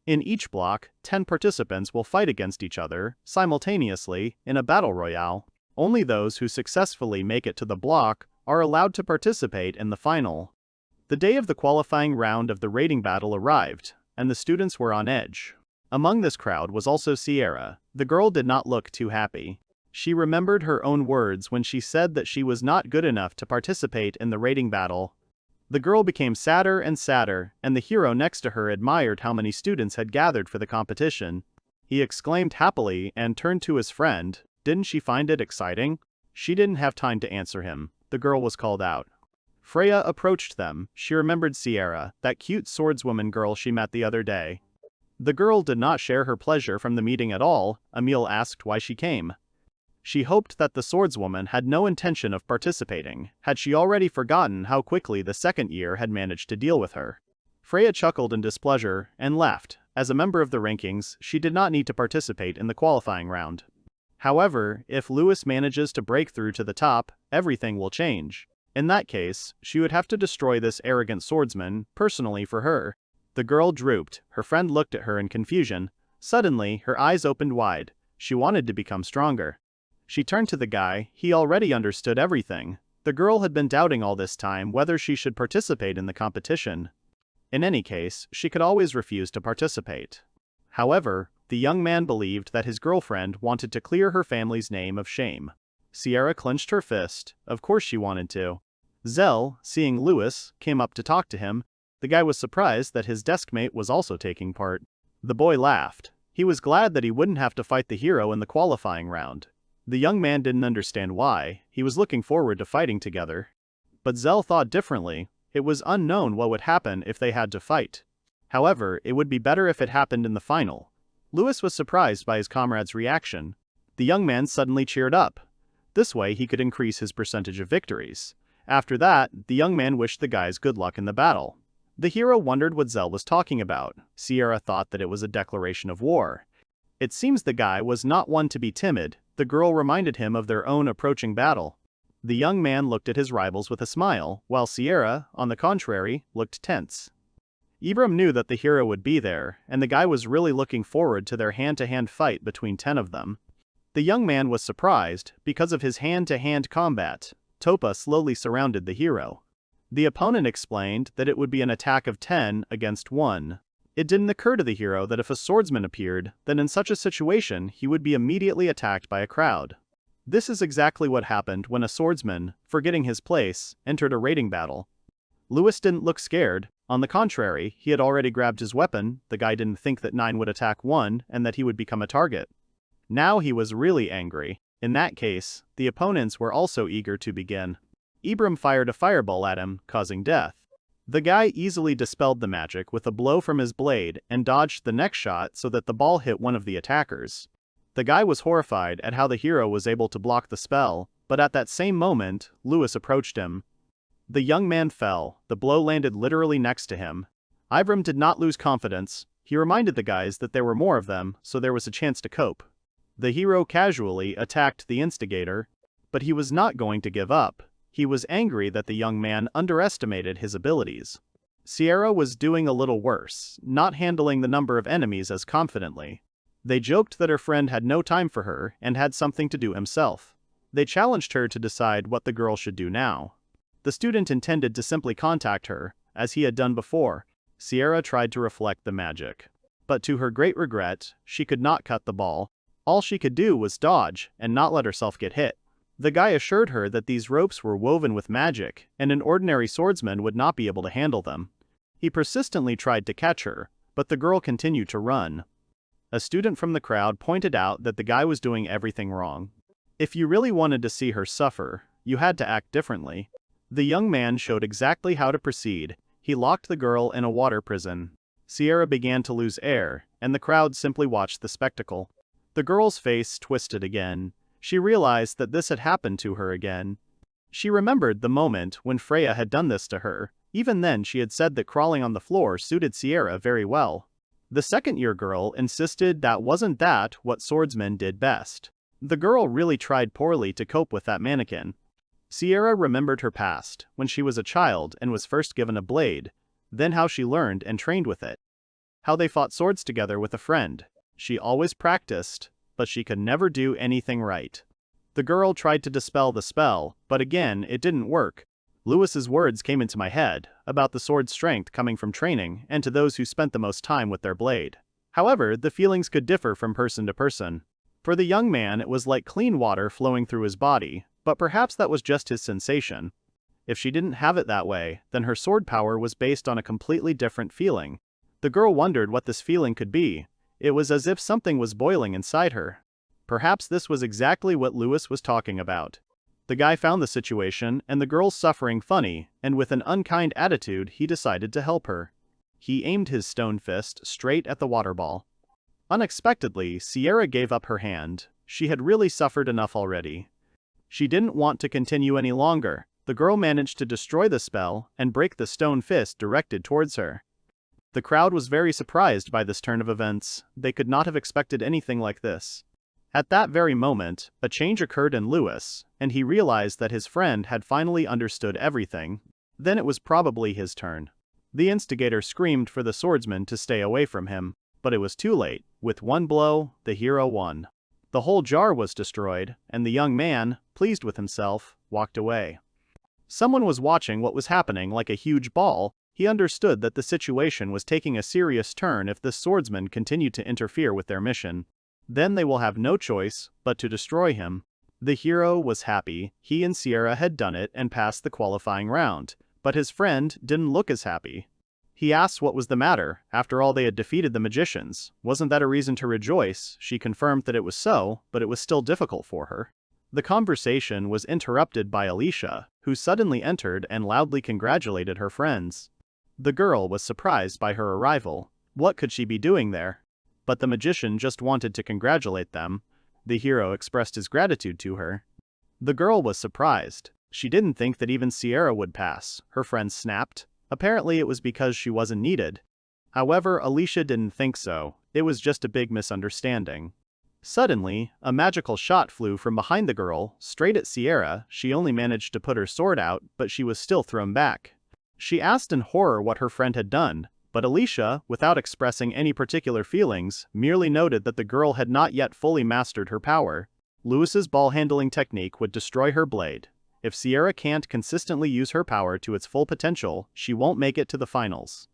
In each block, 10 participants will fight against each other, simultaneously, in a battle royale. Only those who successfully make it to the block are allowed to participate in the final. The day of the qualifying round of the raiding battle arrived, and the students were on edge. Among this crowd was also Sierra. The girl did not look too happy. She remembered her own words when she said that she was not good enough to participate in the raiding battle. The girl became sadder and sadder, and the hero next to her admired how many students had gathered for the competition. He exclaimed happily and turned to his friend. Didn't she find it exciting? She didn't have time to answer him. The girl was called out. Freya approached them. She remembered Sierra, that cute swordswoman girl she met the other day. The girl did not share her pleasure from the meeting at all. Emil asked why she came. She hoped that the swordswoman had no intention of participating. Had she already forgotten how quickly the second year had managed to deal with her? Freya chuckled in displeasure and left. As a member of the rankings, she did not need to participate in the qualifying round. However, if Luce manages to break through to the top, everything will change. In that case, she would have to destroy this arrogant swordsman, personally for her. The girl drooped, her friend looked at her in confusion. Suddenly, her eyes opened wide. She wanted to become stronger. She turned to the guy, he already understood everything. The girl had been doubting all this time whether she should participate in the competition. In any case, she could always refuse to participate. However, the young man believed that his girlfriend wanted to clear her family's name of shame. Sierra clenched her fist, of course she wanted to. Zell, seeing Luce, came up to talk to him. The guy was surprised that his deskmate was also taking part. The boy laughed. He was glad that he wouldn't have to fight the hero in the qualifying round. The young man didn't understand why, he was looking forward to fighting together. But Zell thought differently. It was unknown what would happen if they had to fight. However, it would be better if it happened in the final. Luce was surprised by his comrade's reaction. The young man suddenly cheered up. This way he could increase his percentage of victories. After that, the young man wished the guys good luck in the battle. The hero wondered what Zell was talking about. Sierra thought that it was a declaration of war. It seems the guy was not one to be timid. The girl reminded him of their own approaching battle. The young man looked at his rivals with a smile, while Sierra, on the contrary, looked tense. Ibram knew that the hero would be there, and the guy was really looking forward to their hand-to-hand fight between 10 of them. The young man was surprised, because of his hand-to-hand combat. Topa slowly surrounded the hero. The opponent explained that it would be an attack of 10 against 1. It didn't occur to the hero that if a swordsman appeared, then in such a situation he would be immediately attacked by a crowd. This is exactly what happened when a swordsman, forgetting his place, entered a raiding battle. Luce didn't look scared. On the contrary, he had already grabbed his weapon. The guy didn't think that 9 would attack 1 and that he would become a target. Now he was really angry. In that case, the opponents were also eager to begin. Ibram fired a fireball at him, causing death. The guy easily dispelled the magic with a blow from his blade and dodged the next shot so that the ball hit one of the attackers. The guy was horrified at how the hero was able to block the spell, but at that same moment, Luce approached him. The young man fell. The blow landed literally next to him. Ibram did not lose confidence. He reminded the guys that there were more of them, so there was a chance to cope. The hero casually attacked the instigator, but he was not going to give up. He was angry that the young man underestimated his abilities. Sierra was doing a little worse, not handling the number of enemies as confidently. They joked that her friend had no time for her and had something to do himself. They challenged her to decide what the girl should do now. The student intended to simply contact her, as he had done before. Sierra tried to reflect the magic. But to her great regret, she could not cut the ball. All she could do was dodge and not let herself get hit. The guy assured her that these ropes were woven with magic, and an ordinary swordsman would not be able to handle them. He persistently tried to catch her, but the girl continued to run. A student from the crowd pointed out that the guy was doing everything wrong. If you really wanted to see her suffer, you had to act differently. The young man showed exactly how to proceed. He locked the girl in a water prison. Sierra began to lose air, and the crowd simply watched the spectacle. The girl's face twisted again. She realized that this had happened to her again. She remembered the moment when Freya had done this to her. Even then she had said that crawling on the floor suited Sierra very well. The second-year girl insisted that wasn't that what swordsmen did best. The girl really tried poorly to cope with that mannequin. Sierra remembered her past, when she was a child and was first given a blade, then how she learned and trained with it. How they fought swords together with a friend. She always practiced, but she could never do anything right. The girl tried to dispel the spell, but again it didn't work. Lewis's words came into my head, about the sword's strength coming from training and to those who spent the most time with their blade. However, the feelings could differ from person to person. For the young man it was like clean water flowing through his body, but perhaps that was just his sensation. If she didn't have it that way, then her sword power was based on a completely different feeling. The girl wondered what this feeling could be. It was as if something was boiling inside her. Perhaps this was exactly what Luce was talking about. The guy found the situation and the girl's suffering funny, and with an unkind attitude he decided to help her. He aimed his stone fist straight at the water ball. Unexpectedly, Sierra gave up her hand. She had really suffered enough already. She didn't want to continue any longer. The girl managed to destroy the spell and break the stone fist directed towards her. The crowd was very surprised by this turn of events. They could not have expected anything like this. At that very moment, a change occurred in Luce, and he realized that his friend had finally understood everything. Then it was probably his turn. The instigator screamed for the swordsman to stay away from him, but it was too late. With one blow, the hero won. The whole jar was destroyed, and the young man, pleased with himself, walked away. Someone was watching what was happening like a huge ball. He understood that the situation was taking a serious turn if this swordsman continued to interfere with their mission. Then they will have no choice but to destroy him. The hero was happy. He and Sierra had done it and passed the qualifying round, but his friend didn't look as happy. He asked what was the matter. After all, they had defeated the magicians. Wasn't that a reason to rejoice? She confirmed that it was so, but it was still difficult for her. The conversation was interrupted by Alicia, who suddenly entered and loudly congratulated her friends. The girl was surprised by her arrival. What could she be doing there? But the magician just wanted to congratulate them. The hero expressed his gratitude to her. The girl was surprised. She didn't think that even Sierra would pass. Her friends snapped. Apparently it was because she wasn't needed. However, Alicia didn't think so. It was just a big misunderstanding. Suddenly, a magical shot flew from behind the girl, straight at Sierra. She only managed to put her sword out, but she was still thrown back. She asked in horror what her friend had done, but Alicia, without expressing any particular feelings, merely noted that the girl had not yet fully mastered her power. Lewis's ball-handling technique would destroy her blade. If Sierra can't consistently use her power to its full potential, she won't make it to the finals.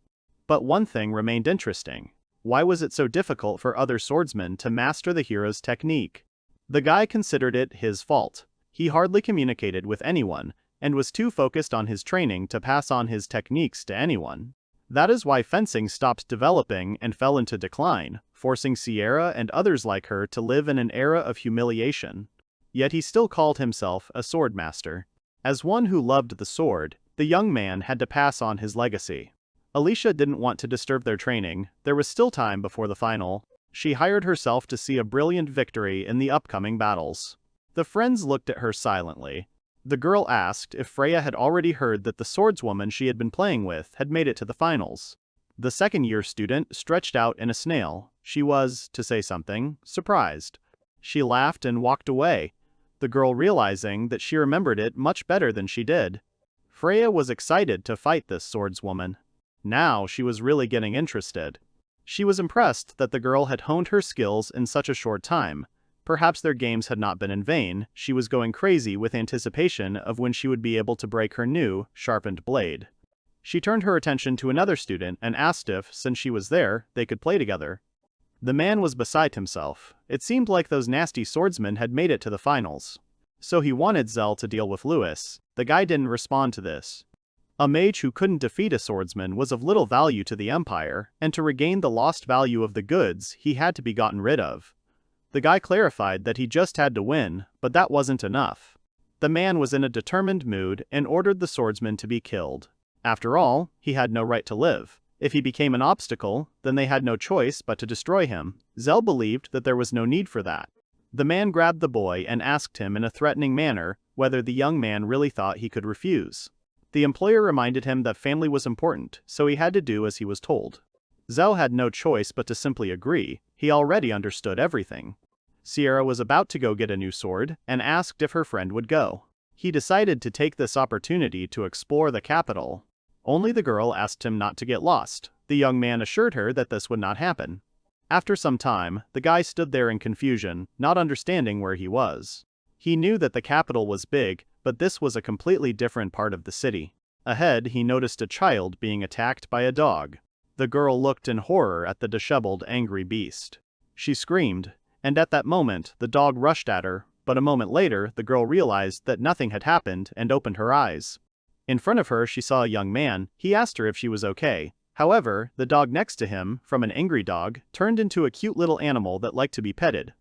But one thing remained interesting. Why was it so difficult for other swordsmen to master the hero's technique? The guy considered it his fault. He hardly communicated with anyone, and was too focused on his training to pass on his techniques to anyone. That is why fencing stopped developing and fell into decline, forcing Sierra and others like her to live in an era of humiliation. Yet he still called himself a swordmaster. As one who loved the sword, the young man had to pass on his legacy. Alicia didn't want to disturb their training. There was still time before the final. She hired herself to see a brilliant victory in the upcoming battles. The friends looked at her silently. The girl asked if Freya had already heard that the swordswoman she had been playing with had made it to the finals. The second-year student stretched out in a snail. She was, to say something, surprised. She laughed and walked away, the girl realizing that she remembered it much better than she did. Freya was excited to fight this swordswoman. Now she was really getting interested. She was impressed that the girl had honed her skills in such a short time. Perhaps their games had not been in vain. She was going crazy with anticipation of when she would be able to break her new, sharpened blade. She turned her attention to another student and asked if, since she was there, they could play together. The man was beside himself. It seemed like those nasty swordsmen had made it to the finals. So he wanted Zell to deal with Lewis. The guy didn't respond to this. A mage who couldn't defeat a swordsman was of little value to the Empire, and to regain the lost value of the goods, he had to be gotten rid of. The guy clarified that he just had to win, but that wasn't enough. The man was in a determined mood and ordered the swordsman to be killed. After all, he had no right to live. If he became an obstacle, then they had no choice but to destroy him. Zell believed that there was no need for that. The man grabbed the boy and asked him in a threatening manner whether the young man really thought he could refuse. The employer reminded him that family was important, so he had to do as he was told. Zell had no choice but to simply agree. He already understood everything. Sierra was about to go get a new sword and asked if her friend would go. He decided to take this opportunity to explore the capital. Only the girl asked him not to get lost. The young man assured her that this would not happen. After some time, the guy stood there in confusion, not understanding where he was. He knew that the capital was big, but this was a completely different part of the city. Ahead, he noticed a child being attacked by a dog. The girl looked in horror at the disheveled, angry beast. She screamed, and at that moment, the dog rushed at her, but a moment later, the girl realized that nothing had happened and opened her eyes. In front of her, she saw a young man. He asked her if she was okay. However, the dog next to him, from an angry dog, turned into a cute little animal that liked to be petted.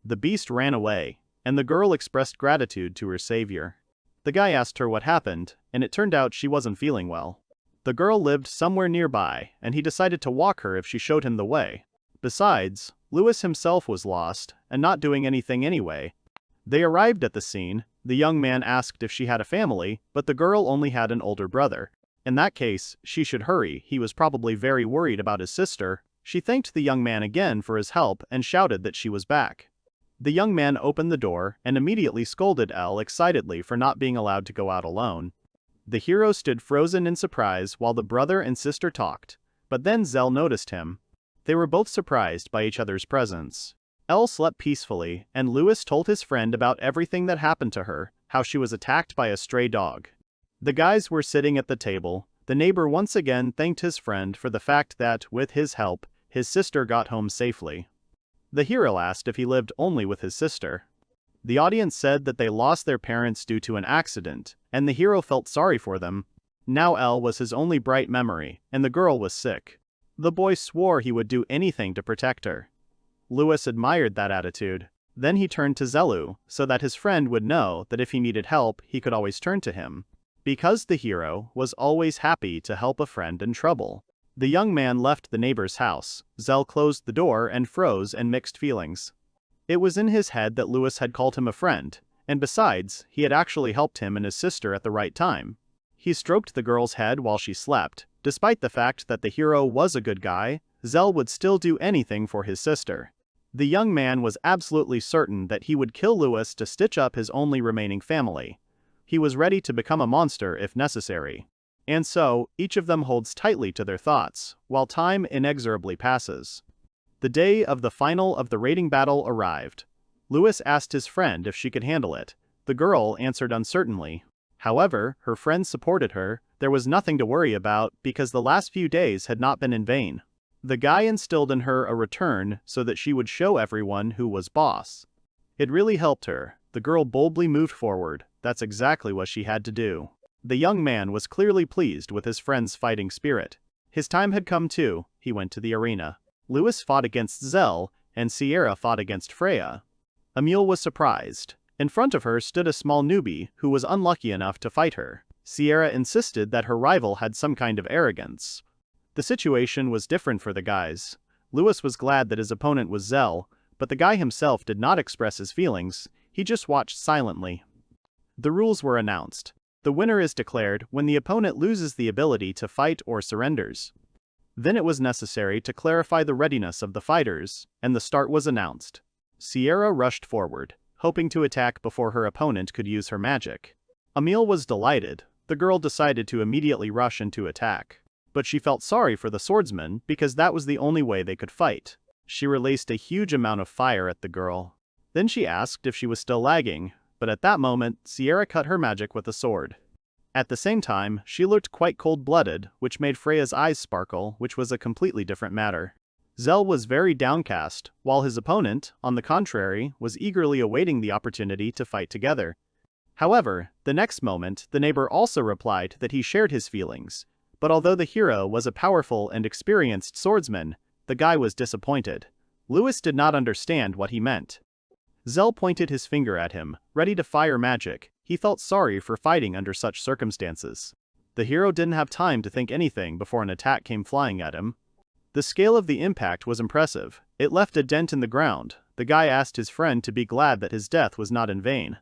The beast ran away, and the girl expressed gratitude to her savior. The guy asked her what happened, and it turned out she wasn't feeling well. The girl lived somewhere nearby, and he decided to walk her if she showed him the way. Besides, Lewis himself was lost, and not doing anything anyway. They arrived at the scene. The young man asked if she had a family, but the girl only had an older brother. In that case, she should hurry. He was probably very worried about his sister. She thanked the young man again for his help and shouted that she was back. The young man opened the door and immediately scolded Elle excitedly for not being allowed to go out alone. The hero stood frozen in surprise while the brother and sister talked, but then Zell noticed him. They were both surprised by each other's presence. Elle slept peacefully, and Luce told his friend about everything that happened to her, how she was attacked by a stray dog. The guys were sitting at the table. The neighbor once again thanked his friend for the fact that, with his help, his sister got home safely. The hero asked if he lived only with his sister. The audience said that they lost their parents due to an accident, and the hero felt sorry for them. Now Elle was his only bright memory, and the girl was sick. The boy swore he would do anything to protect her. Luce admired that attitude. Then he turned to Zelu, so that his friend would know that if he needed help, he could always turn to him. Because the hero was always happy to help a friend in trouble. The young man left the neighbor's house. Zell closed the door and froze in mixed feelings. It was in his head that Luce had called him a friend, and besides, he had actually helped him and his sister at the right time. He stroked the girl's head while she slept. Despite the fact that the hero was a good guy, Zell would still do anything for his sister. The young man was absolutely certain that he would kill Luce to stitch up his only remaining family. He was ready to become a monster if necessary. And so, each of them holds tightly to their thoughts, while time inexorably passes. The day of the final of the rating battle arrived. Luce asked his friend if she could handle it. The girl answered uncertainly. However, her friends supported her. There was nothing to worry about because the last few days had not been in vain. The guy instilled in her a return so that she would show everyone who was boss. It really helped her. The girl boldly moved forward. That's exactly what she had to do. The young man was clearly pleased with his friend's fighting spirit. His time had come too. He went to the arena. Luce fought against Zell, and Sierra fought against Freya. Emil was surprised. In front of her stood a small newbie who was unlucky enough to fight her. Sierra insisted that her rival had some kind of arrogance. The situation was different for the guys. Luce was glad that his opponent was Zell, but the guy himself did not express his feelings. He just watched silently. The rules were announced. The winner is declared when the opponent loses the ability to fight or surrenders. Then it was necessary to clarify the readiness of the fighters, and the start was announced. Sierra rushed forward, hoping to attack before her opponent could use her magic. Emil was delighted. The girl decided to immediately rush into attack. But she felt sorry for the swordsmen because that was the only way they could fight. She released a huge amount of fire at the girl. Then she asked if she was still lagging, but at that moment, Sierra cut her magic with a sword. At the same time, she looked quite cold-blooded, which made Freya's eyes sparkle, which was a completely different matter. Zell was very downcast, while his opponent, on the contrary, was eagerly awaiting the opportunity to fight together. However, the next moment, the neighbor also replied that he shared his feelings. But although the hero was a powerful and experienced swordsman, the guy was disappointed. Luce did not understand what he meant. Zell pointed his finger at him, ready to fire magic. He felt sorry for fighting under such circumstances. The hero didn't have time to think anything before an attack came flying at him. The scale of the impact was impressive. It left a dent in the ground. The guy asked his friend to be glad that his death was not in vain.